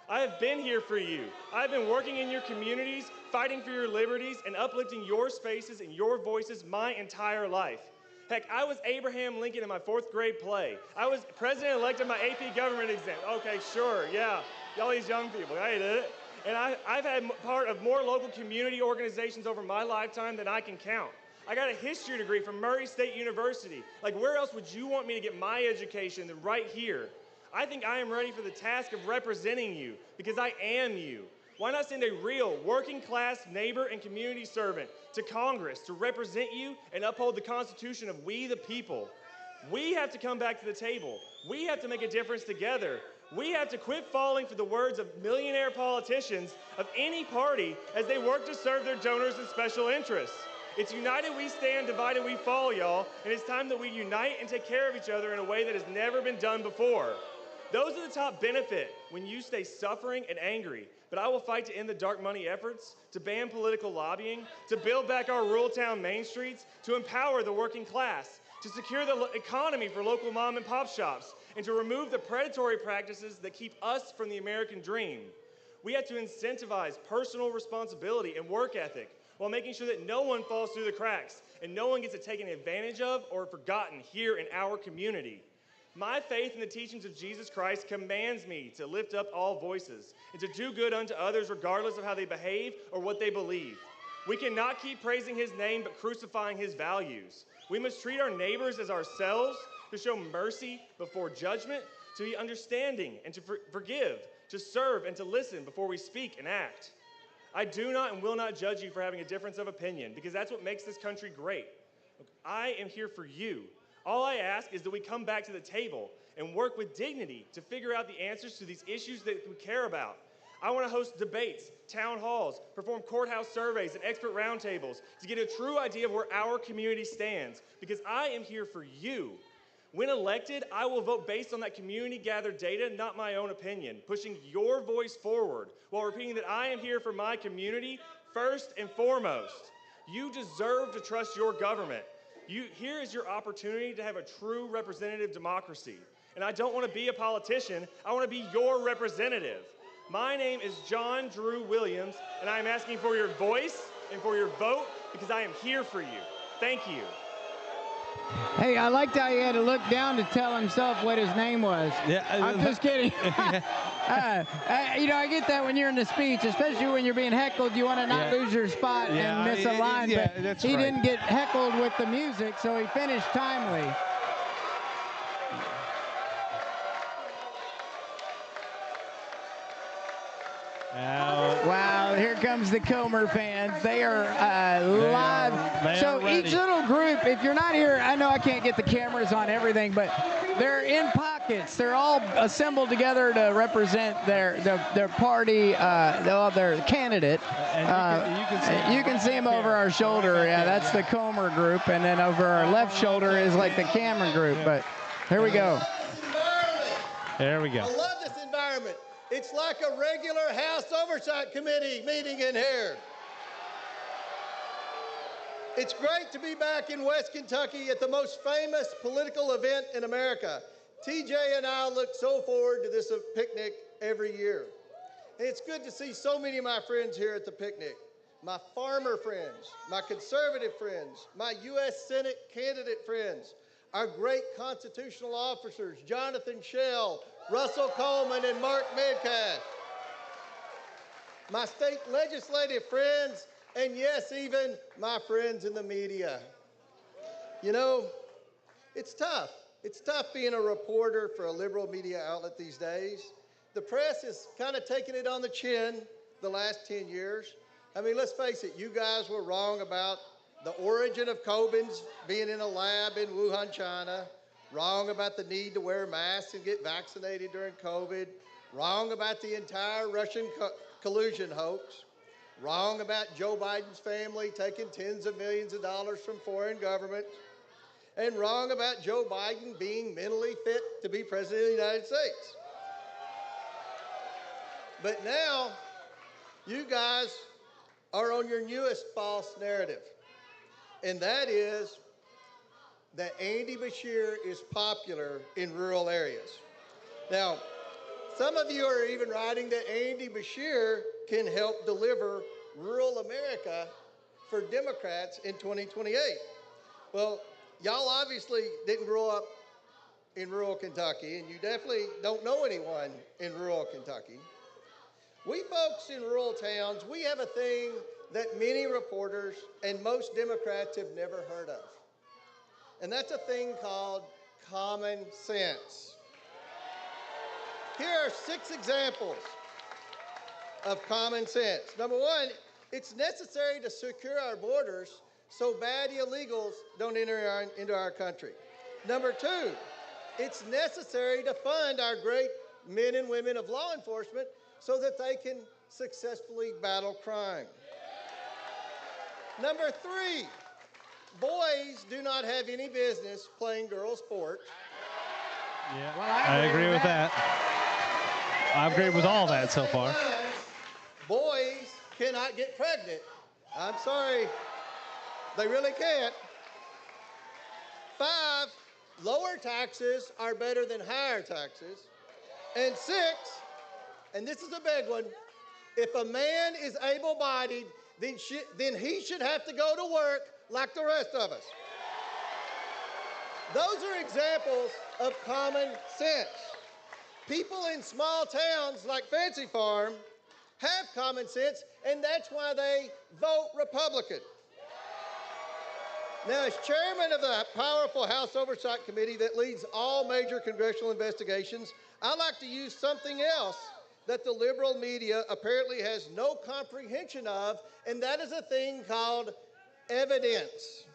I have been here for you. I've been working in your communities, fighting for your liberties, and uplifting your spaces and your voices my entire life. Heck, I was Abraham Lincoln in my 4th grade play. I was president-elect in my AP government exam. Okay, sure, yeah. Y'all these young people, I did it. And I've had part of more local community organizations over my lifetime than I can count. I got a history degree from Murray State University. Like, where else would you want me to get my education than right here? I think I am ready for the task of representing you, because I am you. Why not send a real working-class neighbor and community servant to Congress to represent you and uphold the Constitution of we the people? We have to come back to the table. We have to make a difference together. We have to quit falling for the words of millionaire politicians of any party as they work to serve their donors and special interests. It's united we stand, divided we fall, y'all, and it's time that we unite and take care of each other in a way that has never been done before. Those are the top benefit when you stay suffering and angry. But I will fight to end the dark money efforts, to ban political lobbying, to build back our rural town main streets, to empower the working class, to secure the economy for local mom and pop shops, and to remove the predatory practices that keep us from the American dream. We have to incentivize personal responsibility and work ethic while making sure that no one falls through the cracks and no one gets taken advantage of or forgotten here in our community. My faith in the teachings of Jesus Christ commands me to lift up all voices and to do good unto others regardless of how they behave or what they believe. We cannot keep praising his name but crucifying his values. We must treat our neighbors as ourselves, to show mercy before judgment, to be understanding and to forgive, to serve and to listen before we speak and act. I do not and will not judge you for having a difference of opinion, because that's what makes this country great. I am here for you. All I ask is that we come back to the table and work with dignity to figure out the answers to these issues that we care about. I want to host debates, town halls, perform courthouse surveys and expert roundtables to get a true idea of where our community stands, because I am here for you. When elected, I will vote based on that community-gathered data, not my own opinion, pushing your voice forward while repeating that I am here for my community first and foremost. You deserve to trust your government. Here is your opportunity to have a true representative democracy. And I don't want to be a politician, I want to be your representative. My name is John Drew Williams, and I'm asking for your voice, and for your vote because I am here for you. Thank you. Hey, I liked how he had to look down to tell himself what his name was. Yeah, I'm just kidding. I get that when you're in the speech, especially when you're being heckled, you want to not lose your spot and miss a line. But he didn't get heckled with the music, so he finished timely. Wow, here comes the Comer fans. They are live. So each little group, if you're not here, I know I can't get the cameras on everything, but they're in pockets. They're all assembled together to represent their party, their candidate. You can see them over our shoulder. Yeah, that's the Comer group, and then over our left shoulder is like the Cameron group. But here we go. There we go. I love this environment. It's like a regular House Oversight Committee meeting in here. It's great to be back in West Kentucky at the most famous political event in America. TJ and I look so forward to this picnic every year. And it's good to see so many of my friends here at the picnic. My farmer friends, my conservative friends, my U.S. Senate candidate friends, our great constitutional officers, Jonathan Schell, Russell Coleman, and Mark Metcalf. My state legislative friends, and yes, even my friends in the media. You know, it's tough. It's tough being a reporter for a liberal media outlet these days. The press has kind of taken it on the chin the last 10 years. I mean, let's face it, you guys were wrong about the origin of Coben's being in a lab in Wuhan, China. Wrong about the need to wear masks and get vaccinated during COVID. Wrong about the entire Russian collusion hoax. Wrong about Joe Biden's family taking tens of millions of dollars from foreign governments. And wrong about Joe Biden being mentally fit to be president of the United States. But now, you guys are on your newest false narrative. And that is that Andy Beshear is popular in rural areas. Now, some of you are even writing that Andy Beshear can help deliver rural America for Democrats in 2028. Well, y'all obviously didn't grow up in rural Kentucky, and you definitely don't know anyone in rural Kentucky. We folks in rural towns, we have a thing that many reporters and most Democrats have never heard of. And that's a thing called common sense. Here are 6 examples of common sense. Number 1, it's necessary to secure our borders so bad illegals don't enter into our country. Number 2, it's necessary to fund our great men and women of law enforcement so that they can successfully battle crime. Number 3, boys do not have any business playing girls' sports. Yeah, well, I agree with that. I agree with all that so far. Boys cannot get pregnant. I'm sorry, they really can't. 5, lower taxes are better than higher taxes. And 6, and this is a big one, if a man is able-bodied, then he should have to go to work like the rest of us. Those are examples of common sense. People in small towns like Fancy Farm have common sense, and that's why they vote Republican. Now, as chairman of the powerful House Oversight Committee that leads all major congressional investigations, I like to use something else that the liberal media apparently has no comprehension of, and that is a thing called evidence.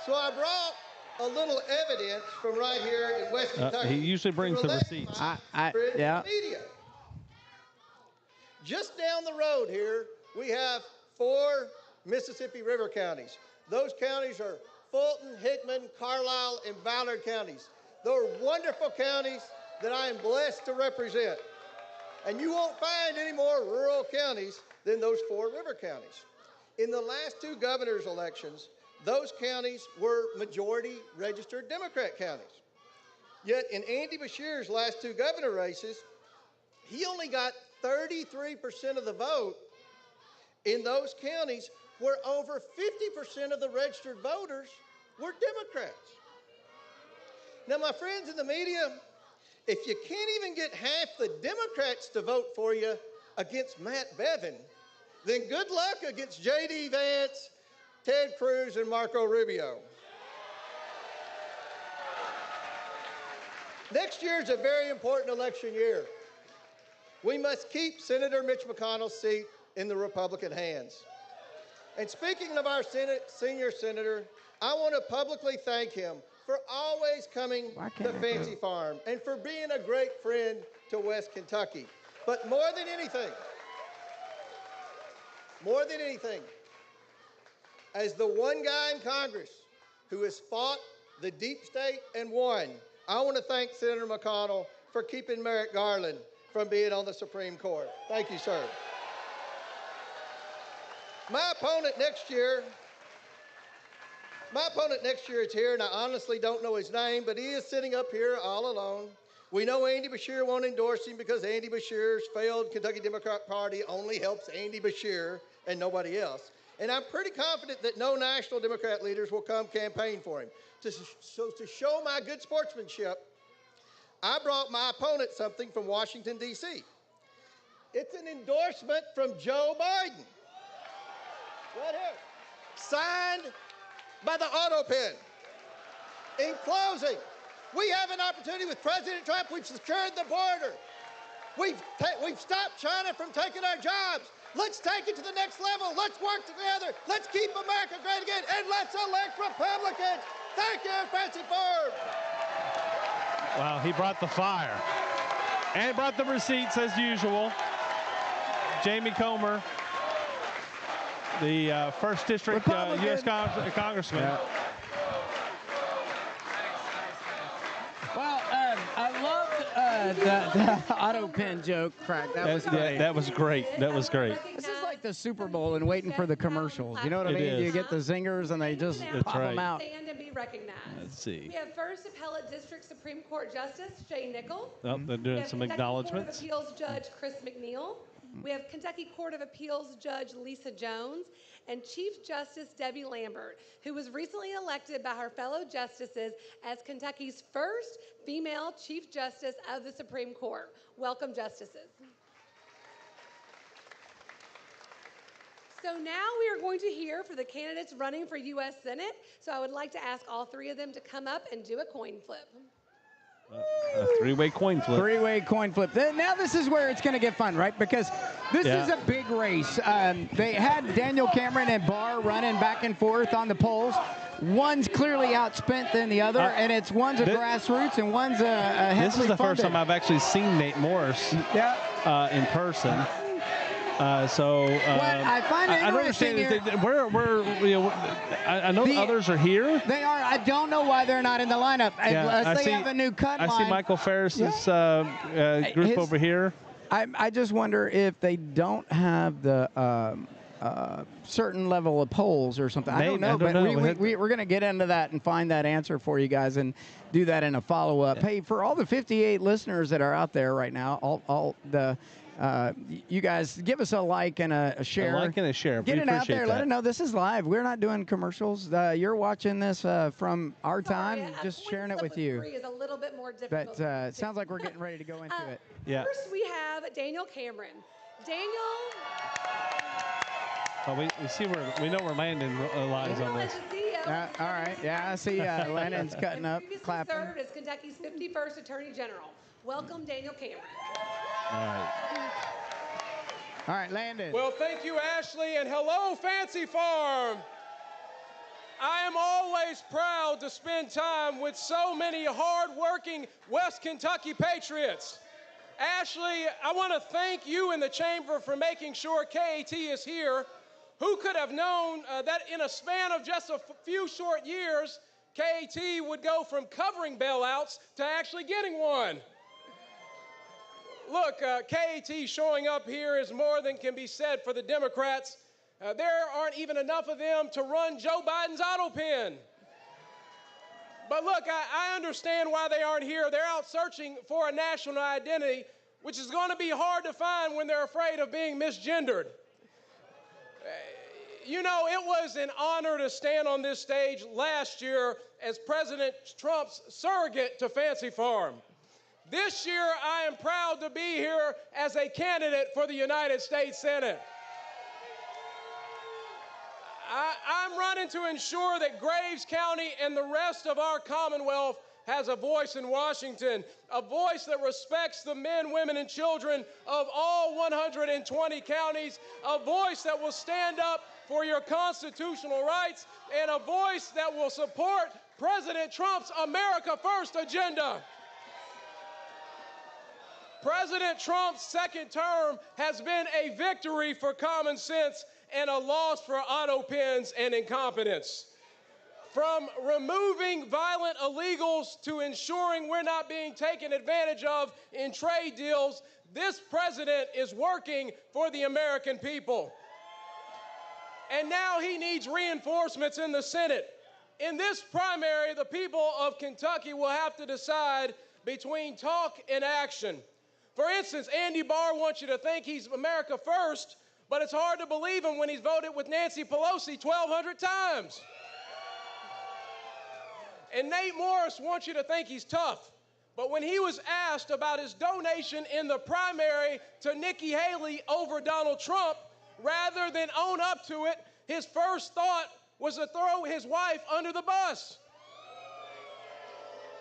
So I brought a little evidence from right here in West Kentucky. He usually brings the receipts. Yeah. Media. Just down the road here, we have 4 Mississippi River counties. Those counties are Fulton, Hickman, Carlisle, and Ballard counties. They're wonderful counties that I am blessed to represent. And you won't find any more rural counties than those 4 river counties. In the last 2 governor's elections, those counties were majority registered Democrat counties. Yet in Andy Beshear's last 2 governor races, he only got 33% of the vote, in those counties where over 50% of the registered voters were Democrats. Now, my friends in the media, if you can't even get half the Democrats to vote for you against Matt Bevin, then good luck against J.D. Vance, Ted Cruz, and Marco Rubio. Next year is a very important election year. We must keep Senator Mitch McConnell's seat in the Republican hands. And speaking of our senior senator, I want to publicly thank him for always coming to Fancy Farm and for being a great friend to West Kentucky. But more than anything, as the one guy in Congress who has fought the deep state and won, I want to thank Senator McConnell for keeping Merrick Garland from being on the Supreme Court. Thank you, sir. My opponent next year is here, and I honestly don't know his name, but he is sitting up here all alone. We know Andy Beshear won't endorse him because Andy Beshear's failed Kentucky Democrat Party only helps Andy Beshear and nobody else. And I'm pretty confident that no national Democrat leaders will come campaign for him. So to show my good sportsmanship, I brought my opponent something from Washington, D.C. It's an endorsement from Joe Biden. Right here. Signed by the auto pen. In closing, we have an opportunity with President Trump. We've secured the border. We've stopped China from taking our jobs. Let's take it to the next level. Let's work together. Let's keep America great again. And let's elect Republicans. Thank you, Fancy Farm. Wow, he brought the fire. And brought the receipts as usual. Jamie Comer, the 1st District U.S. Congressman. Yeah. Well, I loved the auto pen joke, Crack. That was great. That was great. That was great. This is like the Super Bowl and waiting for the commercials. You know what I mean? You get the zingers and they just pop them out. Stand and be recognized. Let's see. We have First Appellate District Supreme Court Justice Jay Nickel. Oh, they're doing some acknowledgments. Court of Appeals Judge Chris McNeil. We have Kentucky Court of Appeals Judge Lisa Jones and Chief Justice Debbie Lambert, who was recently elected by her fellow justices as Kentucky's first female Chief Justice of the Supreme Court. Welcome, justices. So now we are going to hear for the candidates running for U.S. Senate. So I would like to ask all 3 of them to come up and do a coin flip. A 3-way coin flip. 3-way coin flip. Now this is where it's going to get fun, right? Because this is a big race. They had Daniel Cameron and Barr running back and forth on the polls. One's clearly outspent than the other, and one's a grassroots and one's a heavily This is the first time I've actually seen Nate Morris in person. What I find interesting here, I know others are here. They are. I don't know why they're not in the lineup. Unless they have a new cut line. I see Michael Ferris's group over here. I just wonder if they don't have the certain level of polls or something. I don't know, but we're going to get into that and find that answer for you guys and do that in a follow-up. Hey, for all the 58 listeners that are out there right now, you guys give us a like and a share. A like and a share. Get it out there. Let it know this is live. We're not doing commercials. You're watching this from our time, just sharing it with you. Is a little bit more difficult. But it sounds like we're getting ready to go into it. Yeah. First, we have Daniel Cameron. Daniel. Well, we know where Landon lies on this. All right. Yeah, I see Landon's cutting up, clapping. Served as Kentucky's 51st Attorney General. Welcome, Daniel Cameron. All right, Landon. Well, thank you, Ashley, and hello, Fancy Farm. I am always proud to spend time with so many hard-working West Kentucky patriots. Ashley, I want to thank you and the Chamber for making sure KAT is here. Who could have known that in a span of just a few short years, KAT would go from covering bailouts to actually getting one? Look, KAT showing up here is more than can be said for the Democrats. There aren't even enough of them to run Joe Biden's auto pen. But look, I understand why they aren't here. They're out searching for a national identity, which is going to be hard to find when they're afraid of being misgendered. You know, it was an honor to stand on this stage last year as President Trump's surrogate to Fancy Farm. This year, I am proud to be here as a candidate for the United States Senate. I'm running to ensure that Graves County and the rest of our Commonwealth has a voice in Washington, a voice that respects the men, women, and children of all 120 counties, a voice that will stand up for your constitutional rights, and a voice that will support President Trump's America First agenda. President Trump's second term has been a victory for common sense and a loss for auto pens and incompetence. From removing violent illegals to ensuring we're not being taken advantage of in trade deals, this president is working for the American people. And now he needs reinforcements in the Senate. In this primary, the people of Kentucky will have to decide between talk and action. For instance, Andy Barr wants you to think he's America First, but it's hard to believe him when he's voted with Nancy Pelosi 1,200 times. And Nate Morris wants you to think he's tough, but when he was asked about his donation in the primary to Nikki Haley over Donald Trump, rather than own up to it, his first thought was to throw his wife under the bus.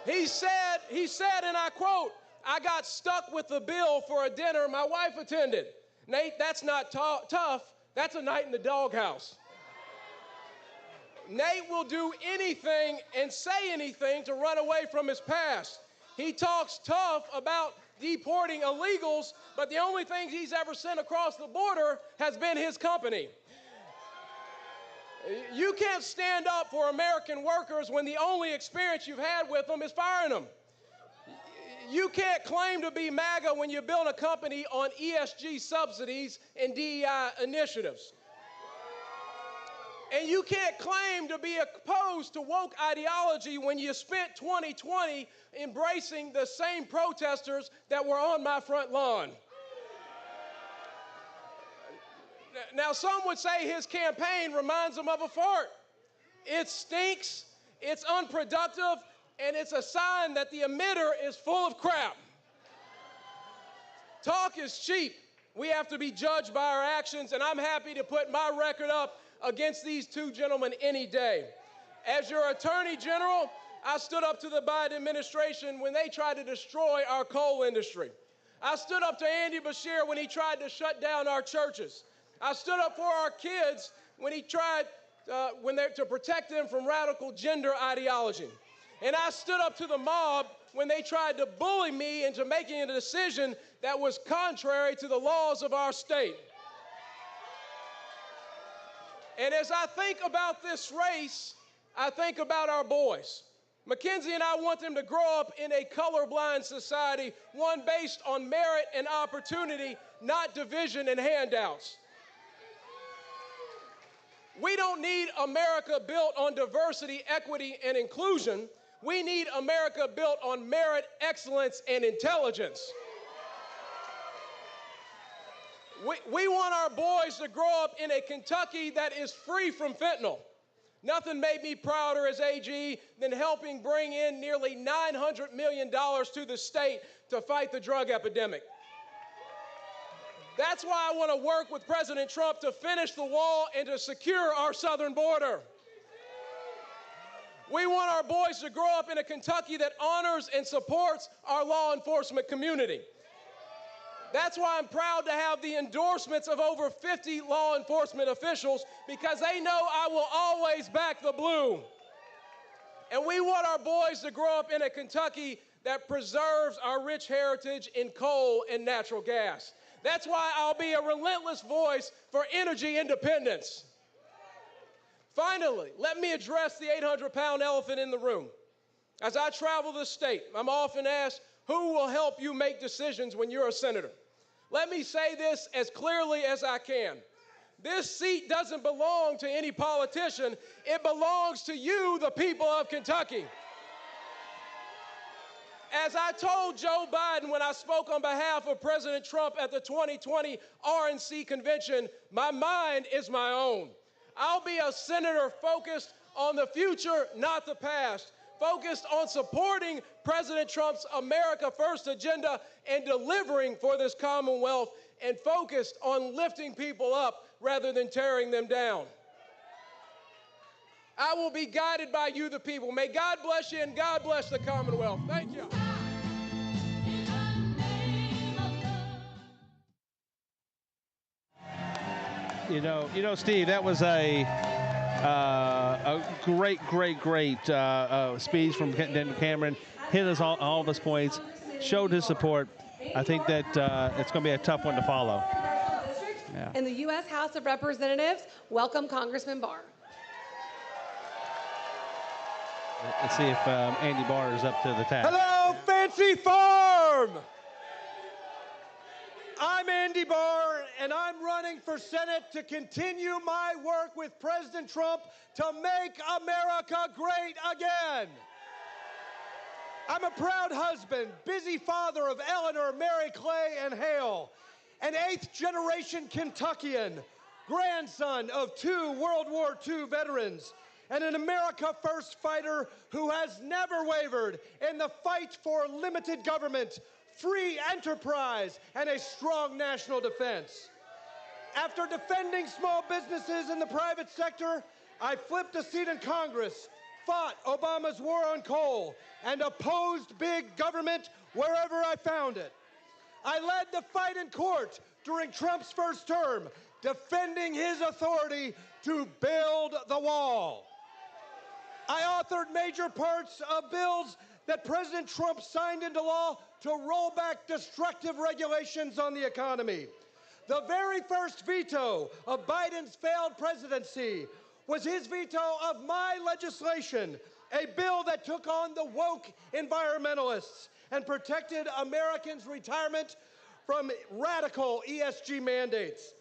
He said, and I quote, "I got stuck with the bill for a dinner my wife attended." Nate, that's not tough. That's a night in the doghouse. Nate will do anything and say anything to run away from his past. He talks tough about deporting illegals, but the only thing he's ever sent across the border has been his company. You can't stand up for American workers when the only experience you've had with them is firing them. You can't claim to be MAGA when you build a company on ESG subsidies and DEI initiatives. And you can't claim to be opposed to woke ideology when you spent 2020 embracing the same protesters that were on my front lawn. Now, some would say his campaign reminds him of a fart. It stinks, it's unproductive, and it's a sign that the emitter is full of crap. Talk is cheap. We have to be judged by our actions, and I'm happy to put my record up against these two gentlemen any day. As your Attorney General, I stood up to the Biden administration when they tried to destroy our coal industry. I stood up to Andy Beshear when he tried to shut down our churches. I stood up for our kids when he tried to protect them from radical gender ideology. And I stood up to the mob when they tried to bully me into making a decision that was contrary to the laws of our state. And as I think about this race, I think about our boys. Mackenzie and I want them to grow up in a colorblind society, one based on merit and opportunity, not division and handouts. We don't need America built on diversity, equity, and inclusion. We need America built on merit, excellence, and intelligence. We want our boys to grow up in a Kentucky that is free from fentanyl. Nothing made me prouder as AG than helping bring in nearly $900 million to the state to fight the drug epidemic. That's why I want to work with President Trump to finish the wall and to secure our southern border. We want our boys to grow up in a Kentucky that honors and supports our law enforcement community. That's why I'm proud to have the endorsements of over 50 law enforcement officials, because they know I will always back the blue. And we want our boys to grow up in a Kentucky that preserves our rich heritage in coal and natural gas. That's why I'll be a relentless voice for energy independence. Finally, let me address the 800-pound elephant in the room. As I travel the state, I'm often asked, who will help you make decisions when you're a senator? Let me say this as clearly as I can. This seat doesn't belong to any politician. It belongs to you, the people of Kentucky. As I told Joe Biden when I spoke on behalf of President Trump at the 2020 RNC convention, my mind is my own. I'll be a senator focused on the future, not the past, focused on supporting President Trump's America First agenda and delivering for this Commonwealth, and focused on lifting people up rather than tearing them down. I will be guided by you, the people. May God bless you and God bless the Commonwealth. Thank you. You know, Steve, that was a great speech from Daniel Cameron. Hit us all of his points, showed his support. I think that it's going to be a tough one to follow. Yeah. In the U.S. House of Representatives, welcome Congressman Barr. Let's see if Andy Barr is up to the task. Hello, Fancy Farm! I'm Andy Barr, and I'm running for Senate to continue my work with President Trump to make America great again. I'm a proud husband, busy father of Eleanor, Mary Clay, and Hale, an 8th-generation Kentuckian, grandson of 2 World War II veterans, and an America First fighter who has never wavered in the fight for limited government, free enterprise, and a strong national defense. After defending small businesses in the private sector, I flipped a seat in Congress, fought Obama's war on coal, and opposed big government wherever I found it. I led the fight in court during Trump's first term, defending his authority to build the wall. I authored major parts of bills that President Trump signed into law to roll back destructive regulations on the economy. The very first veto of Biden's failed presidency was his veto of my legislation, a bill that took on the woke environmentalists and protected Americans' retirement from radical ESG mandates.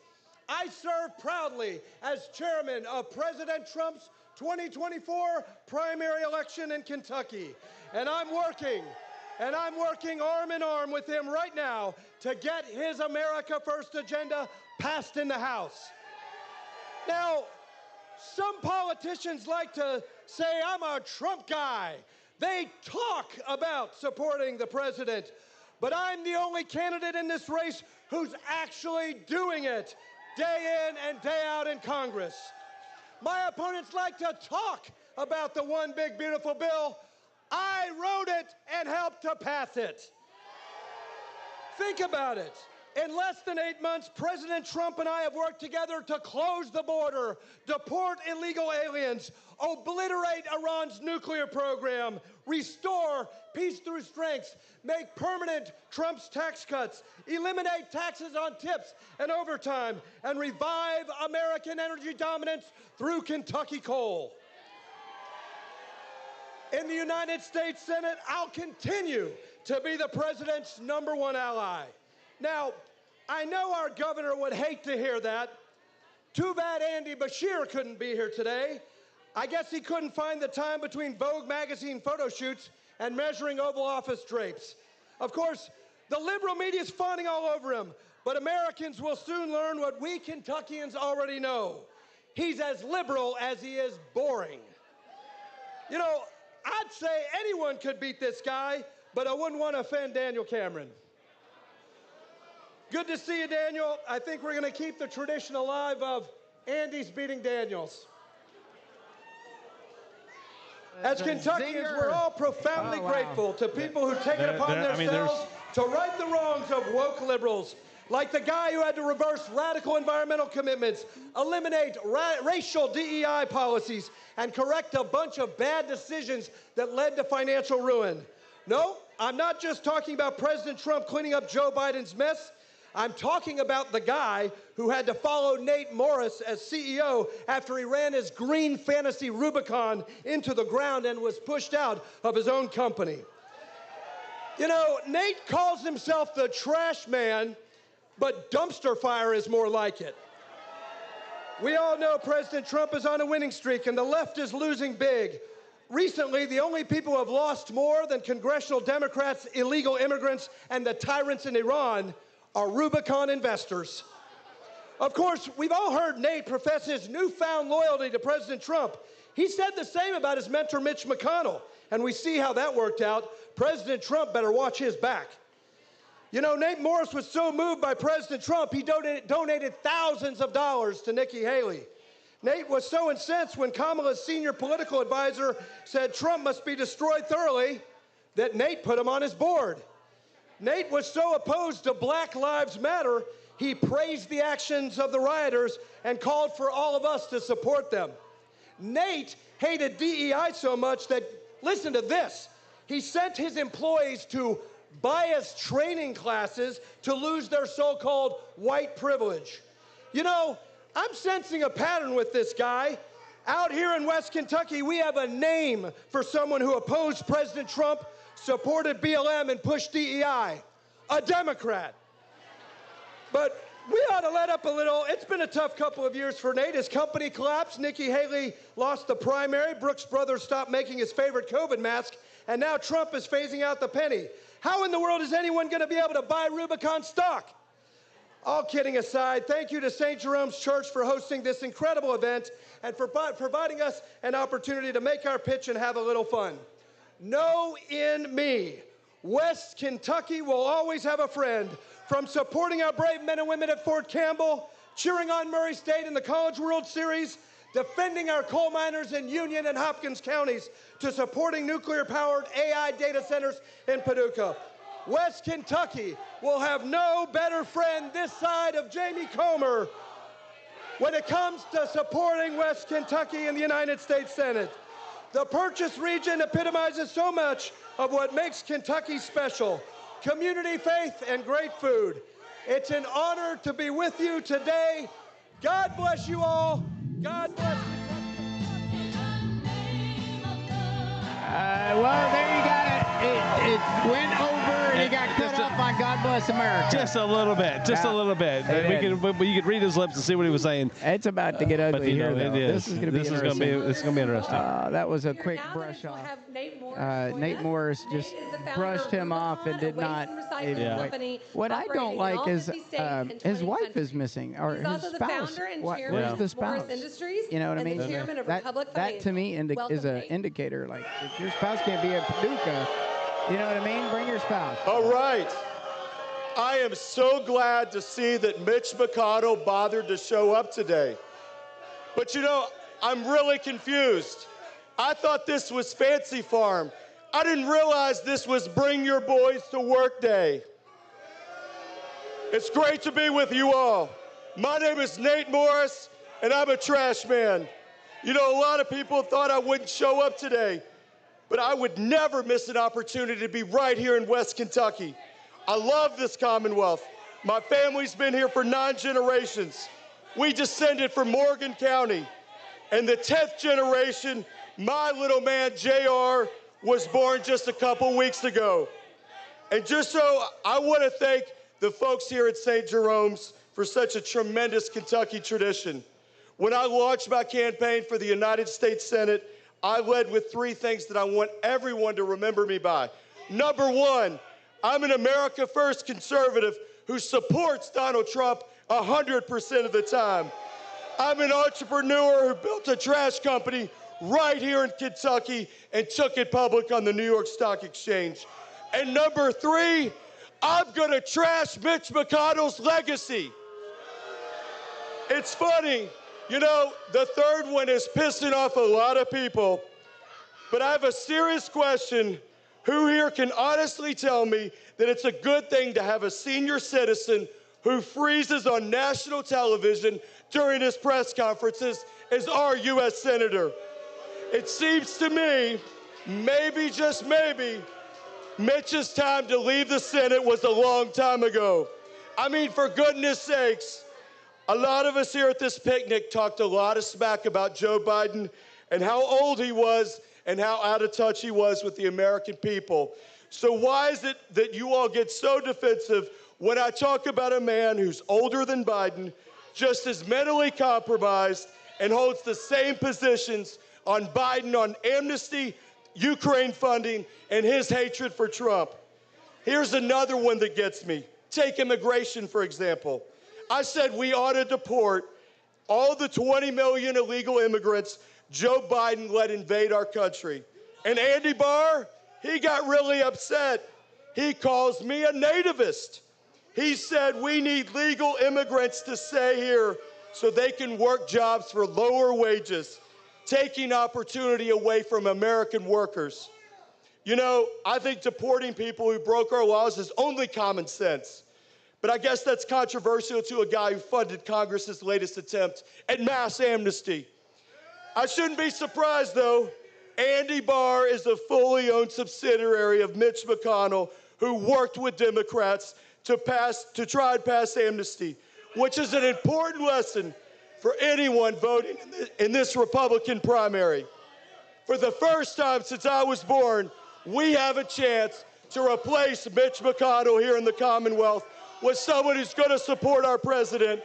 I serve proudly as chairman of President Trump's 2024 primary election in Kentucky, and I'm working arm in arm with him right now to get his America First agenda passed in the House. Now, some politicians like to say I'm a Trump guy. They talk about supporting the president, but I'm the only candidate in this race who's actually doing it day in and day out in Congress. My opponents like to talk about the one big beautiful bill. I wrote it and helped to pass it. Think about it. In less than 8 months, President Trump and I have worked together to close the border, deport illegal aliens, obliterate Iran's nuclear program, restore peace through strength, make permanent Trump's tax cuts, eliminate taxes on tips and overtime, and revive American energy dominance through Kentucky coal. In the United States Senate, I'll continue to be the president's #1 ally. Now, I know our governor would hate to hear that. Too bad Andy Beshear couldn't be here today. I guess he couldn't find the time between Vogue magazine photo shoots and measuring Oval Office drapes. Of course, the liberal media is fawning all over him, but Americans will soon learn what we Kentuckians already know. He's as liberal as he is boring. You know, I'd say anyone could beat this guy, but I wouldn't want to offend Daniel Cameron. Good to see you, Daniel. I think we're going to keep the tradition alive of Andy's beating Daniels. As Kentuckians, we're all profoundly grateful to people who take it upon themselves to right the wrongs of woke liberals, like the guy who had to reverse radical environmental commitments, eliminate racial DEI policies, and correct a bunch of bad decisions that led to financial ruin. No, I'm not just talking about President Trump cleaning up Joe Biden's mess. I'm talking about the guy who had to follow Nate Morris as CEO after he ran his green fantasy Rubicon into the ground and was pushed out of his own company. You know, Nate calls himself the trash man, but dumpster fire is more like it. We all know President Trump is on a winning streak and the left is losing big. Recently, the only people who have lost more than congressional Democrats, illegal immigrants, and the tyrants in Iran are Rubicon investors. Of course, we've all heard Nate profess his newfound loyalty to President Trump. He said the same about his mentor, Mitch McConnell, and we see how that worked out. President Trump better watch his back. You know, Nate Morris was so moved by President Trump, he donated thousands of dollars to Nikki Haley. Nate was so incensed when Kamala's senior political advisor said Trump must be destroyed thoroughly that Nate put him on his board. Nate was so opposed to Black Lives Matter, he praised the actions of the rioters and called for all of us to support them. Nate hated DEI so much that, listen to this, he sent his employees to bias training classes to lose their so-called white privilege. You know, I'm sensing a pattern with this guy. Out here in West Kentucky, we have a name for someone who opposed President Trump, supported BLM, and pushed DEI. A Democrat. But we ought to let up a little. It's been a tough couple of years for Nate. His company collapsed. Nikki Haley lost the primary. Brooks Brothers stopped making his favorite COVID mask. And now Trump is phasing out the penny. How in the world is anyone going to be able to buy Rubicon stock? All kidding aside, thank you to St. Jerome's Church for hosting this incredible event and for providing us an opportunity to make our pitch and have a little fun. Know in me, West Kentucky will always have a friend. From supporting our brave men and women at Fort Campbell, cheering on Murray State in the College World Series, defending our coal miners in Union and Hopkins counties, to supporting nuclear-powered AI data centers in Paducah. West Kentucky will have no better friend this side of Jamie Comer when it comes to supporting West Kentucky in the United States Senate. The Purchase region epitomizes so much of what makes Kentucky special: community, faith, and great food. It's an honor to be with you today. God bless you all. God bless you. Well, there you got it. It went over, and he got cut off on God Bless America. Just a little bit. Just a little bit. You could read his lips and see what he was saying. It's about to get ugly here, though. This is going to be interesting. This is going to be interesting. That was a quick brush off. Nate Morris just brushed him off and did not even wait. What I don't like is his wife is missing, or his spouse. Where's the spouse? You know what I mean? That to me is an indicator. Like, if your spouse can't be at Paducah, you know what I mean? Bring your spouse. All right. I am so glad to see that Mitch McConnell bothered to show up today. But you know, I'm really confused. I thought this was Fancy Farm. I didn't realize this was Bring Your Boys to Work Day. It's great to be with you all. My name is Nate Morris, and I'm a trash man. You know, a lot of people thought I wouldn't show up today, but I would never miss an opportunity to be right here in West Kentucky. I love this Commonwealth. My family's been here for 9 generations. We descended from Morgan County. And the 10th generation, my little man, JR, was born just a couple weeks ago. And just so, I want to thank the folks here at St. Jerome's for such a tremendous Kentucky tradition. When I launched my campaign for the United States Senate, I led with 3 things that I want everyone to remember me by. Number 1, I'm an America First conservative who supports Donald Trump 100% of the time. I'm an entrepreneur who built a trash company right here in Kentucky and took it public on the New York Stock Exchange. And number 3, I'm gonna trash Mitch McConnell's legacy. It's funny, you know, the third one is pissing off a lot of people, but I have a serious question. Who here can honestly tell me that it's a good thing to have a senior citizen who freezes on national television during his press conferences as our U.S. Senator? It seems to me, maybe, just maybe, Mitch's time to leave the Senate was a long time ago. I mean, for goodness sakes, a lot of us here at this picnic talked a lot of smack about Joe Biden and how old he was and how out of touch he was with the American people. So why is it that you all get so defensive when I talk about a man who's older than Biden, just as mentally compromised, and holds the same positions on Biden, on amnesty, Ukraine funding, and his hatred for Trump. Here's another one that gets me. Take immigration, for example. I said we ought to deport all the 20 million illegal immigrants Joe Biden let invade our country. And Andy Barr, he got really upset. He calls me a nativist. He said we need legal immigrants to stay here so they can work jobs for lower wages, taking opportunity away from American workers. You know, I think deporting people who broke our laws is only common sense. But I guess that's controversial to a guy who funded Congress's latest attempt at mass amnesty. I shouldn't be surprised, though. Andy Barr is a fully owned subsidiary of Mitch McConnell, who worked with Democrats to try and pass amnesty, which is an important lesson for anyone voting in this Republican primary. For the first time since I was born, we have a chance to replace Mitch McConnell here in the Commonwealth with someone who's going to support our president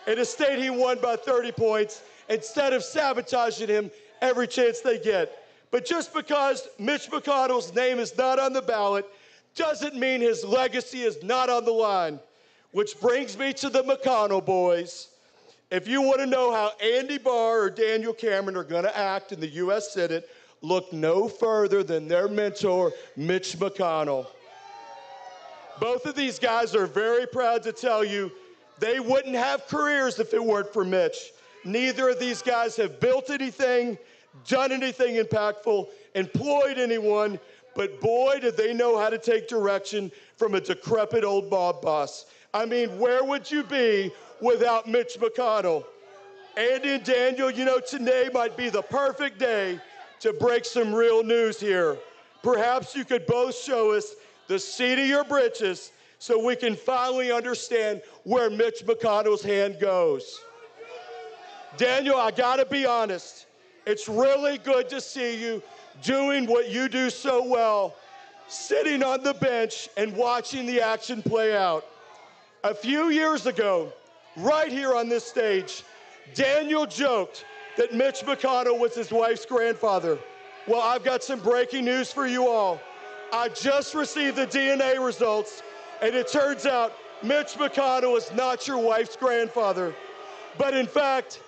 in a state he won by 30 points instead of sabotaging him every chance they get. But just because Mitch McConnell's name is not on the ballot doesn't mean his legacy is not on the line. Which brings me to the McConnell boys. If you want to know how Andy Barr or Daniel Cameron are going to act in the U.S. Senate, look no further than their mentor, Mitch McConnell. Both of these guys are very proud to tell you they wouldn't have careers if it weren't for Mitch. Neither of these guys have built anything, done anything impactful, employed anyone, but boy, did they know how to take direction from a decrepit old mob boss. I mean, where would you be without Mitch McConnell? Andy and Daniel, you know, today might be the perfect day to break some real news here. Perhaps you could both show us the seat of your britches so we can finally understand where Mitch McConnell's hand goes. Daniel, I gotta be honest. It's really good to see you doing what you do so well, sitting on the bench and watching the action play out. A few years ago, right here on this stage, Daniel joked that Mitch McConnell was his wife's grandfather. Well, I've got some breaking news for you all. I just received the DNA results, and it turns out Mitch McConnell is not your wife's grandfather. But in fact,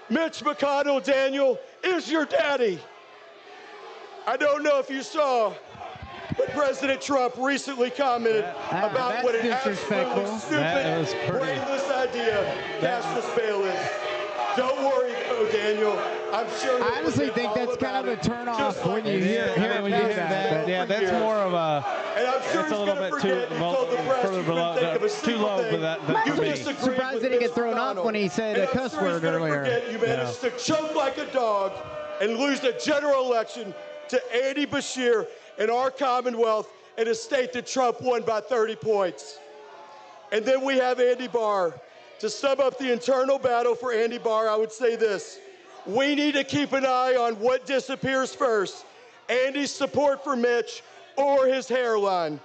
Mitch McConnell, Daniel, is your daddy. I don't know if you saw, but President Trump recently commented about what an absolutely stupid, brainless idea cashless bail is. Don't worry, Daniel. I'm sure. I honestly think that's kind of a turnoff when you hear that. Yeah, that's more of a. And I'm sure it's a little bit further below, too low for that. Surprised that he get thrown off when he said a cuss word earlier. You managed to choke like a dog and lose the general election to Andy Beshear in our Commonwealth in a state that Trump won by 30 points. And then we have Andy Barr. To sum up the internal battle for Andy Barr, I would say this. We need to keep an eye on what disappears first, Andy's support for Mitch or his hairline.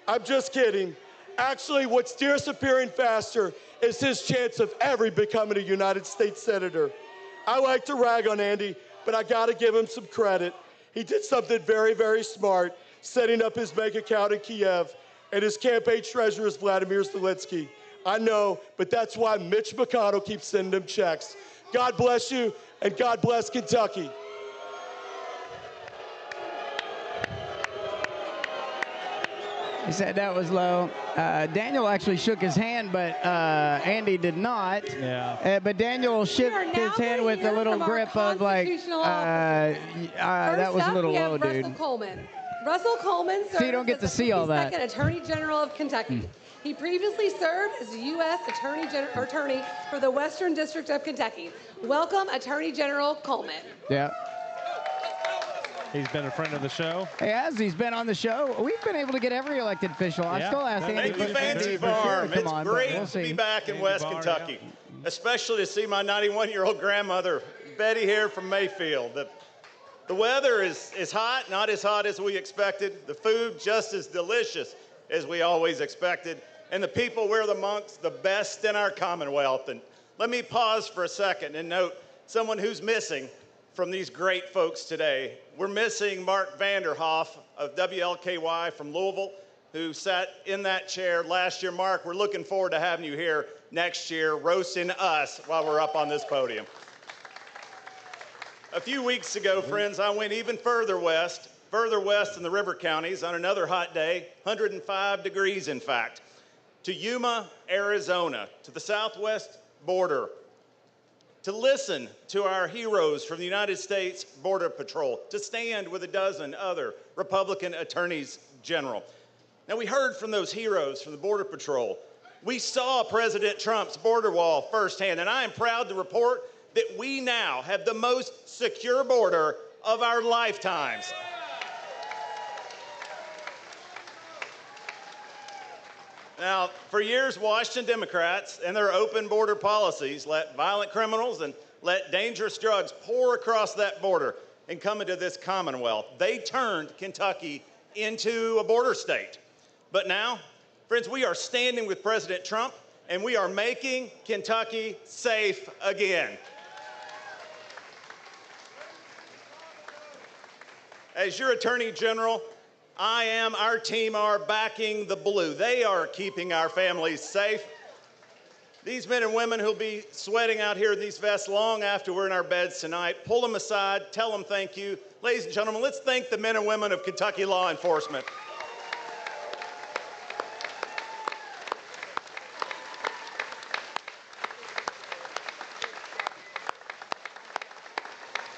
I'm just kidding. Actually, what's disappearing faster is his chance of ever becoming a United States Senator. I like to rag on Andy, but I gotta give him some credit. He did something very, very smart, setting up his bank account in Kiev, and his campaign treasurer is Vladimir Zelensky. I know, but that's why Mitch McConnell keeps sending him checks. God bless you, and God bless Kentucky. He said that was low. Daniel actually shook his hand, but Andy did not. Yeah. But Daniel shook his hand with a little grip of like, that was a little low, dude. Russell Coleman. Russell Coleman serves so you don't get to see all that. Second Attorney General of Kentucky. He previously served as the U.S. Attorney for the Western District of Kentucky. Welcome, Attorney General Coleman. Yeah. He's been a friend of the show. He has. He's been on the show. We've been able to get every elected official. I still ask Andy. Thank you, Fancy Farm. It's great to be back in West Kentucky, especially to see my 91-year-old grandmother, Betty, here from Mayfield. The weather is hot, not as hot as we expected. The food just as delicious as we always expected. And the people, we're amongst the best in our Commonwealth. And let me pause for a second and note someone who's missing, from these great folks today. We're missing Mark Vanderhoff of WLKY from Louisville, who sat in that chair last year. Mark, we're looking forward to having you here next year, roasting us while we're up on this podium. A few weeks ago, friends, I went even further west in the river counties on another hot day, 105 degrees in fact, to Yuma, Arizona, to the southwest border, to listen to our heroes from the United States Border Patrol, to stand with a dozen other Republican attorneys general. Now, we heard from those heroes from the Border Patrol. We saw President Trump's border wall firsthand, and I am proud to report that we now have the most secure border of our lifetimes. Now, for years, Washington Democrats and their open border policies let violent criminals and let dangerous drugs pour across that border and come into this Commonwealth. They turned Kentucky into a border state. But now, friends, we are standing with President Trump, and we are making Kentucky safe again. As your Attorney General, our team are backing the blue. They are keeping our families safe. These men and women who'll be sweating out here in these vests long after we're in our beds tonight, pull them aside, tell them thank you. Ladies and gentlemen, let's thank the men and women of Kentucky law enforcement.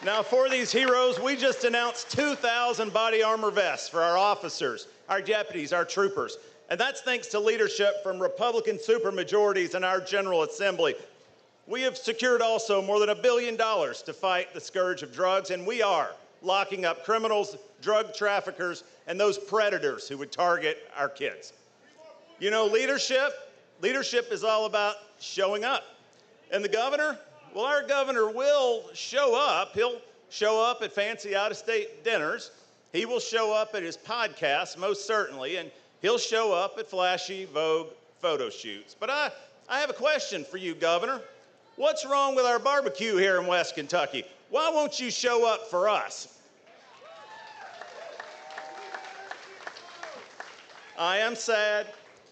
Now, for these heroes, we just announced 2,000 body armor vests for our officers, our deputies, our troopers. And that's thanks to leadership from Republican supermajorities in our General Assembly. We have secured also more than $1 billion to fight the scourge of drugs, and we are locking up criminals, drug traffickers, and those predators who would target our kids. You know, leadership is all about showing up. And the governor? Well, our governor will show up. He'll show up at fancy out-of-state dinners. He will show up at his podcast, most certainly, and he'll show up at flashy Vogue photo shoots. But I have a question for you, Governor. What's wrong with our barbecue here in West Kentucky? Why won't you show up for us? I am sad.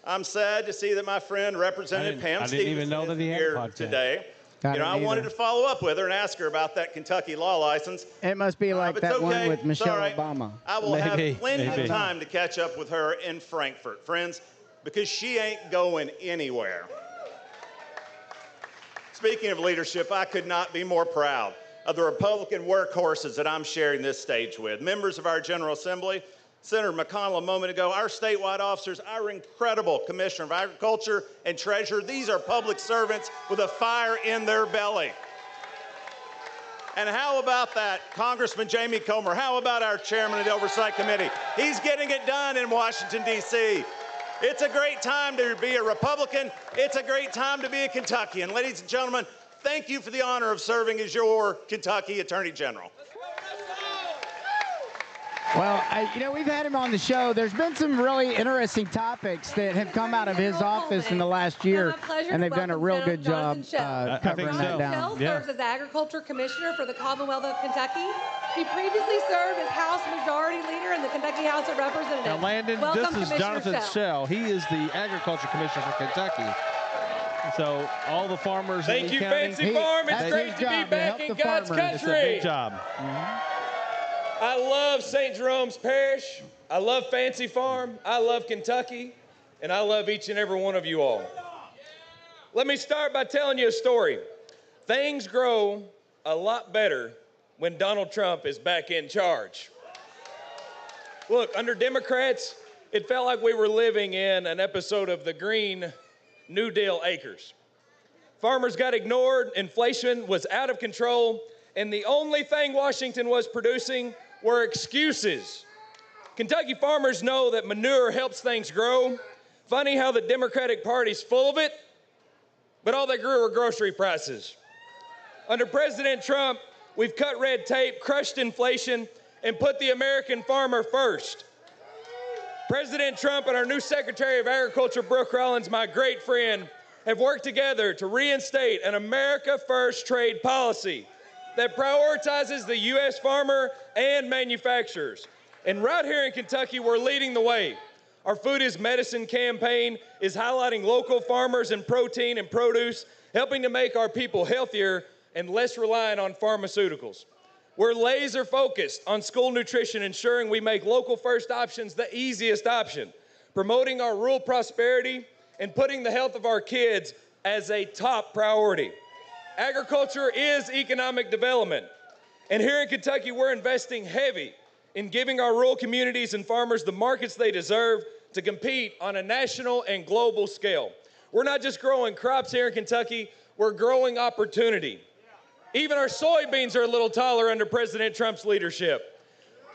I'm sad to see that my friend, Representative Pam Stevenson, isn't here today. I wanted to follow up with her and ask her about that Kentucky law license. It must be like that one with Michelle Obama. I will have plenty of time to catch up with her in Frankfurt, friends, because she ain't going anywhere. Speaking of leadership, I could not be more proud of the Republican workhorses that I'm sharing this stage with. Members of our General Assembly, Senator McConnell a moment ago, our statewide officers, our incredible Commissioner of Agriculture and Treasurer, these are public servants with a fire in their belly. And how about that, Congressman Jamie Comer? How about our chairman of the Oversight Committee? He's getting it done in Washington, D.C. It's a great time to be a Republican. It's a great time to be a Kentuckian. Ladies and gentlemen, thank you for the honor of serving as your Kentucky Attorney General. Well, we've had him on the show. There's been some really interesting topics that have come out of his office in the last year, and they've done a real good job covering that down. Shell serves as Agriculture Commissioner for the Commonwealth of Kentucky. He previously served as House Majority Leader in the Kentucky House of Representatives. Now, Landon, this is Jonathan Shell. He is the Agriculture Commissioner for Kentucky. So all the farmers in the county. Fancy Farm, it's great to be back in God's country. It's a big job. I love St. Jerome's Parish. I love Fancy Farm. I love Kentucky. And I love each and every one of you all. Let me start by telling you a story. Things grow a lot better when Donald Trump is back in charge. Look, under Democrats, it felt like we were living in an episode of the Green New Deal acres. Farmers got ignored, inflation was out of control, and the only thing Washington was producing were excuses. Kentucky farmers know that manure helps things grow. Funny how the Democratic Party's full of it, but all they grew were grocery prices. Under President Trump, we've cut red tape, crushed inflation, and put the American farmer first. President Trump and our new Secretary of Agriculture, Brooke Rollins, my great friend, have worked together to reinstate an America First trade policy. that prioritizes the U.S. farmer and manufacturers. And right here in Kentucky, we're leading the way. Our Food is Medicine campaign is highlighting local farmers and protein and produce, helping to make our people healthier and less reliant on pharmaceuticals. We're laser focused on school nutrition, ensuring we make local first options the easiest option, promoting our rural prosperity and putting the health of our kids as a top priority. Agriculture is economic development. And here in Kentucky, we're investing heavy in giving our rural communities and farmers the markets they deserve to compete on a national and global scale. We're not just growing crops here in Kentucky, we're growing opportunity. Even our soybeans are a little taller under President Trump's leadership.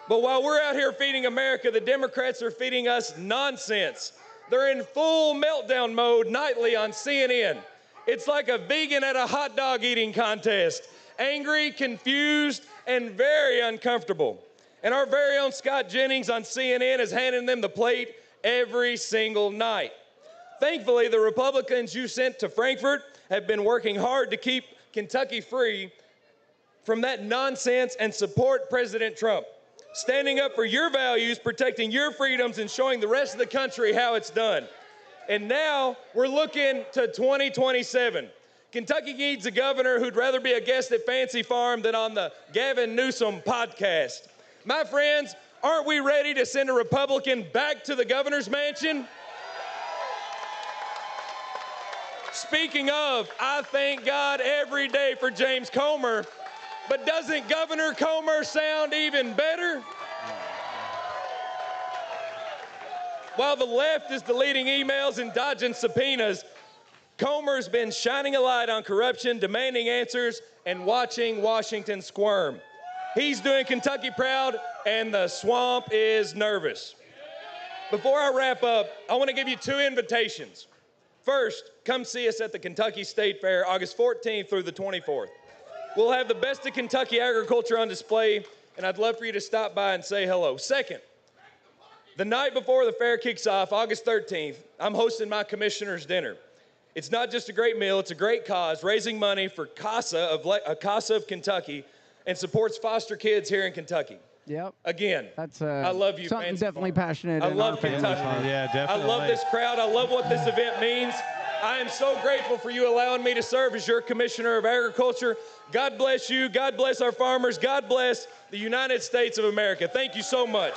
But while we're out here feeding America, the Democrats are feeding us nonsense. They're in full meltdown mode nightly on CNN. It's like a vegan at a hot dog eating contest. Angry, confused, and very uncomfortable. And our very own Scott Jennings on CNN is handing them the plate every single night. Thankfully, the Republicans you sent to Frankfurt have been working hard to keep Kentucky free from that nonsense and support President Trump, standing up for your values, protecting your freedoms, and showing the rest of the country how it's done. And now we're looking to 2027. Kentucky needs a governor who'd rather be a guest at Fancy Farm than on the Gavin Newsom podcast. My friends, aren't we ready to send a Republican back to the governor's mansion? Speaking of, I thank God every day for James Comer, but doesn't Governor Comer sound even better? While the left is deleting emails and dodging subpoenas, Comer's been shining a light on corruption, demanding answers, and watching Washington squirm. He's doing Kentucky proud, and the swamp is nervous. Before I wrap up, I want to give you two invitations. First, come see us at the Kentucky State Fair, August 14th through the 24th. We'll have the best of Kentucky agriculture on display, and I'd love for you to stop by and say hello. Second, the night before the fair kicks off, August 13th, I'm hosting my commissioner's dinner. It's not just a great meal, it's a great cause, raising money for CASA of Kentucky, and supports foster kids here in Kentucky. Yep. Again, that's I love you, something Fancy definitely Farm. passionate. I in love our family. Kentucky. Yeah, definitely. I love this crowd. I love what this event means. I am so grateful for you allowing me to serve as your Commissioner of Agriculture. God bless you. God bless our farmers. God bless the United States of America. Thank you so much.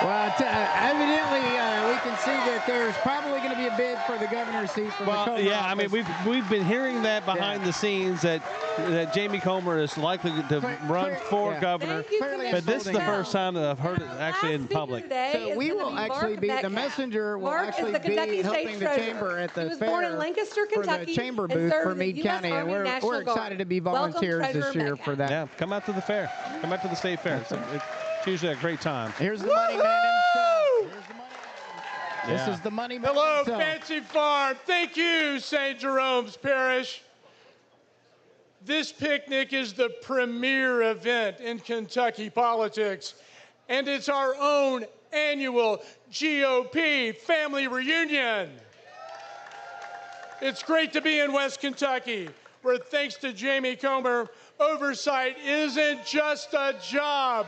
Well, evidently, we can see that there's probably going to be a bid for the governor's seat for the Comer yeah, I office. mean, we've been hearing that behind the scenes that Jamie Comer is likely to run for governor, but this is the first time that I've heard it actually in public. So we will actually be, the messenger will actually be helping the chamber at the fair born in Lancaster, Kentucky, for the chamber and booth served for in the Meade U.S. County, and Army we're National Guard. excited to be Welcome, volunteers Treasurer this year Metcalf. for that. Yeah, come out to the fair. Come out to the state fair. It's usually a great time. Here's the money man himself. Here's the money man. This is the money man Hello, himself. Fancy Farm. Thank you, St. Jerome's Parish. This picnic is the premier event in Kentucky politics, and it's our own annual GOP family reunion. It's great to be in West Kentucky, where thanks to Jamie Comer, oversight isn't just a job.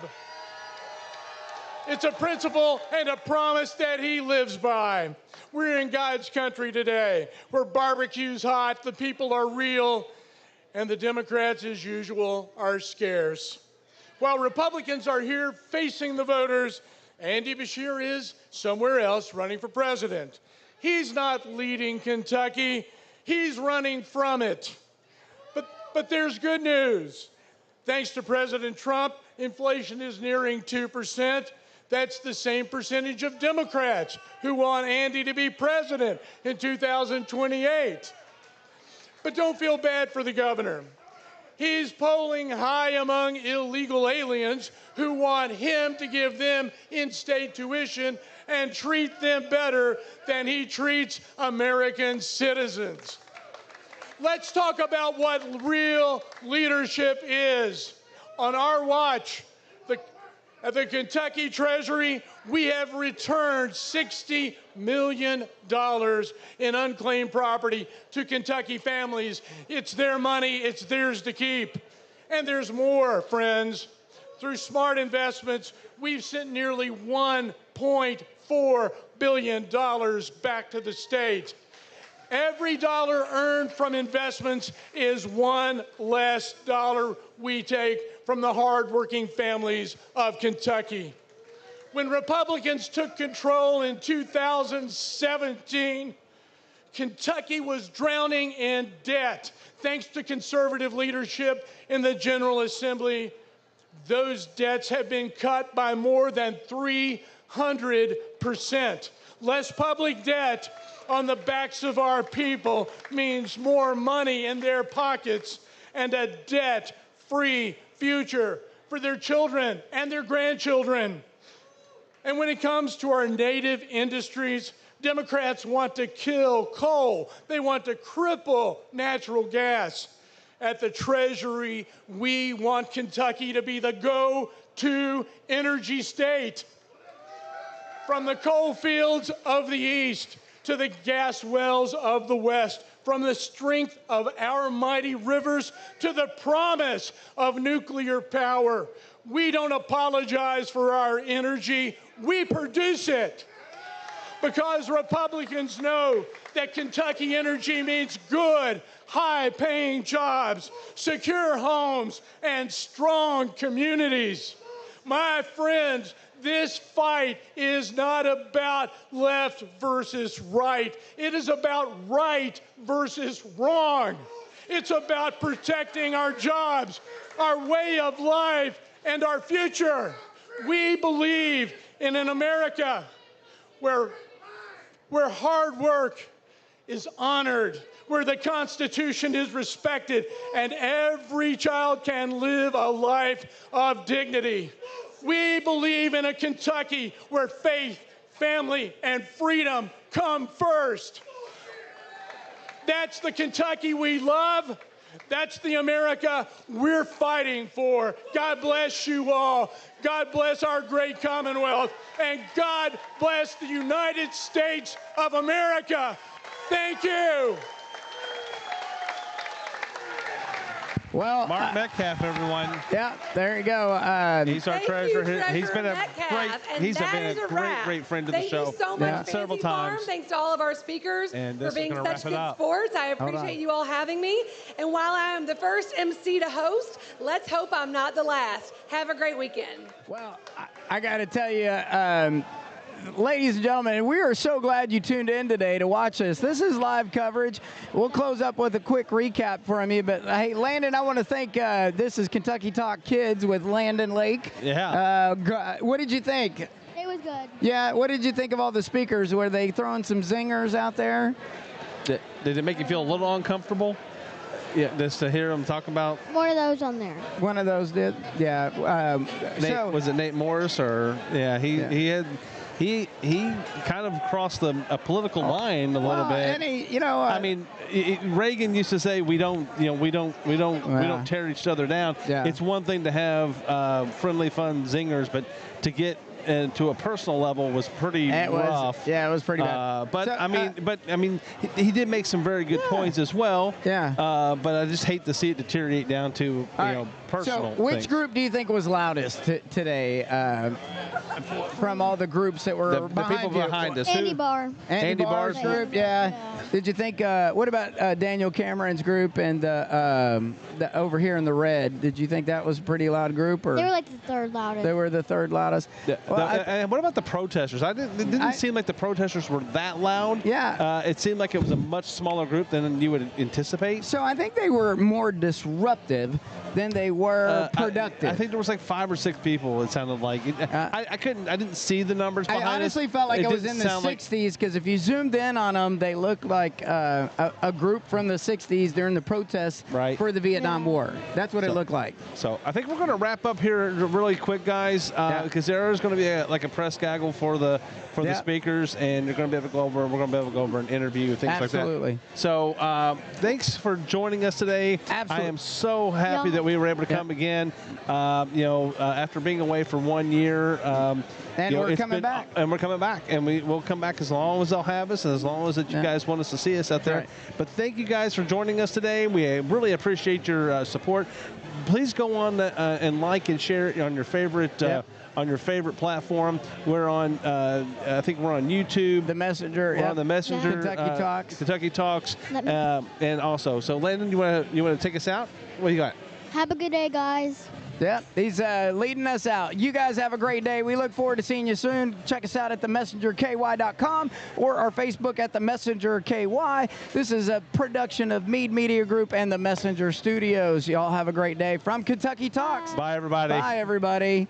It's a principle and a promise that he lives by. We're in God's country today, where barbecue's hot, the people are real, and the Democrats, as usual, are scarce. While Republicans are here facing the voters, Andy Beshear is somewhere else running for president. He's not leading Kentucky, he's running from it. But there's good news. Thanks to President Trump, inflation is nearing 2%. That's the same percentage of Democrats who want Andy to be president in 2028. But don't feel bad for the governor. He's polling high among illegal aliens who want him to give them in-state tuition and treat them better than he treats American citizens. Let's talk about what real leadership is. On our watch, at the Kentucky Treasury, we have returned $60 million in unclaimed property to Kentucky families. It's their money, it's theirs to keep. And there's more, friends. Through smart investments, we've sent nearly $1.4 billion back to the state. Every dollar earned from investments is one less dollar we take from the hardworking families of Kentucky. When Republicans took control in 2017, Kentucky was drowning in debt. Thanks to conservative leadership in the General Assembly, those debts have been cut by more than 300%. Less public debt on the backs of our people means more money in their pockets and a debt-free future for their children and their grandchildren. And when it comes to our native industries, Democrats want to kill coal. They want to cripple natural gas. At the Treasury, we want Kentucky to be the go-to energy state. From the coal fields of the East to the gas wells of the West, from the strength of our mighty rivers to the promise of nuclear power. We don't apologize for our energy, we produce it. Because Republicans know that Kentucky energy means good, high-paying jobs, secure homes, and strong communities. My friends, this fight is not about left versus right. It is about right versus wrong. It's about protecting our jobs, our way of life, and our future. We believe in an America where hard work is honored, where the Constitution is respected, and every child can live a life of dignity. We believe in a Kentucky where faith, family, and freedom come first. That's the Kentucky we love. That's the America we're fighting for. God bless you all. God bless our great Commonwealth. And God bless the United States of America. Thank you. Well, Mark Metcalf, everyone. Yeah, there you go. He's our treasurer. He's been a great friend to the show. Thank you so much, several Fancy Farm. times. Thanks to all of our speakers for being such good sports. I appreciate you all having me. And while I am the first MC to host, let's hope I'm not the last. Have a great weekend. Well, I got to tell you, ladies and gentlemen, we are so glad you tuned in today to watch this. This is live coverage. We'll close up with a quick recap from you. But, hey, Landon, I want to thank this is Kentucky Talk Kids with Landon Lake. Yeah. What did you think? It was good. Yeah, what did you think of all the speakers? Were they throwing some zingers out there? Did it make you feel a little uncomfortable? Yeah, just to hear them talk about. One of those on there. One of those did? Yeah. Was it Nate Morris or? Yeah, he kind of crossed a political line a little bit. And I mean, Reagan used to say we don't tear each other down. Yeah. It's one thing to have friendly, fun zingers, but to get to a personal level was pretty rough. Yeah, it was pretty bad. But he did make some very good points as well. Yeah. But I just hate to see it deteriorate down to personal. So, which things. group do you think was loudest today? From all the groups that were the people behind us. Andy Barr. Andy Barr's group, yeah. Did you think? What about Daniel Cameron's group and the over here in the red? Did you think that was a pretty loud group? Or They were like the third loudest. They were the third loudest. And what about the protesters? It didn't seem like the protesters were that loud. Yeah. It seemed like it was a much smaller group than you would anticipate. So I think they were more disruptive than they were productive. I think there was like 5 or 6 people. It sounded like. I didn't see the numbers behind I honestly it. felt like it was didn't in the sound 60s because if you zoomed in on them, they looked like a group from the 60s during the protests for the Vietnam War. That's what it looked like. So I think we're going to wrap up here really quick, guys, because there is going to to be like a press gaggle for the speakers, and you're going to be able to go over. We're going to be able to go over and interview things like that. Absolutely. So thanks for joining us today. Absolutely. I am so happy that we were able to come again. After being away for 1 year, and we're coming back. And we're coming back, and we'll come back as long as they'll have us, and as long as that you guys want us to see us out there. Right. But thank you guys for joining us today. We really appreciate your support. Please go on and like and share it on your favorite platform. We're on, I think we're on YouTube. The Messenger. We're on the Messenger. Kentucky Talks. Kentucky Talks. And also, so Landon, you want to take us out? What do you got? Have a good day, guys. Yep, he's leading us out. You guys have a great day. We look forward to seeing you soon. Check us out at themessengerky.com or our Facebook at The Messenger KY. This is a production of Meade Media Group and The Messenger Studios. Y'all have a great day from Kentucky Talks. Bye, everybody. Bye, everybody.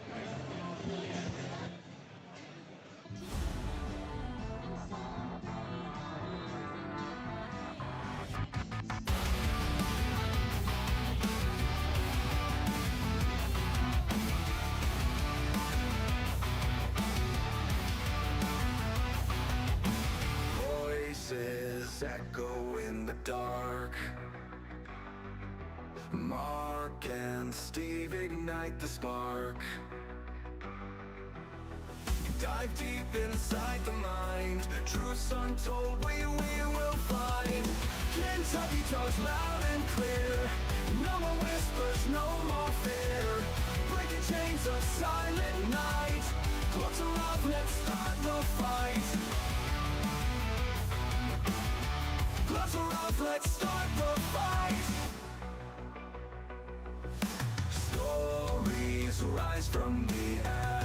Echo in the dark. Mark and Steve ignite the spark. Dive deep inside the mind. Truths untold we will find. Kentucky talks loud and clear. No more whispers, no more fear. Breaking chains of silent night. Gloves are off, let's start the fight. Gloves are off, let's start the fight. Stories rise from the air.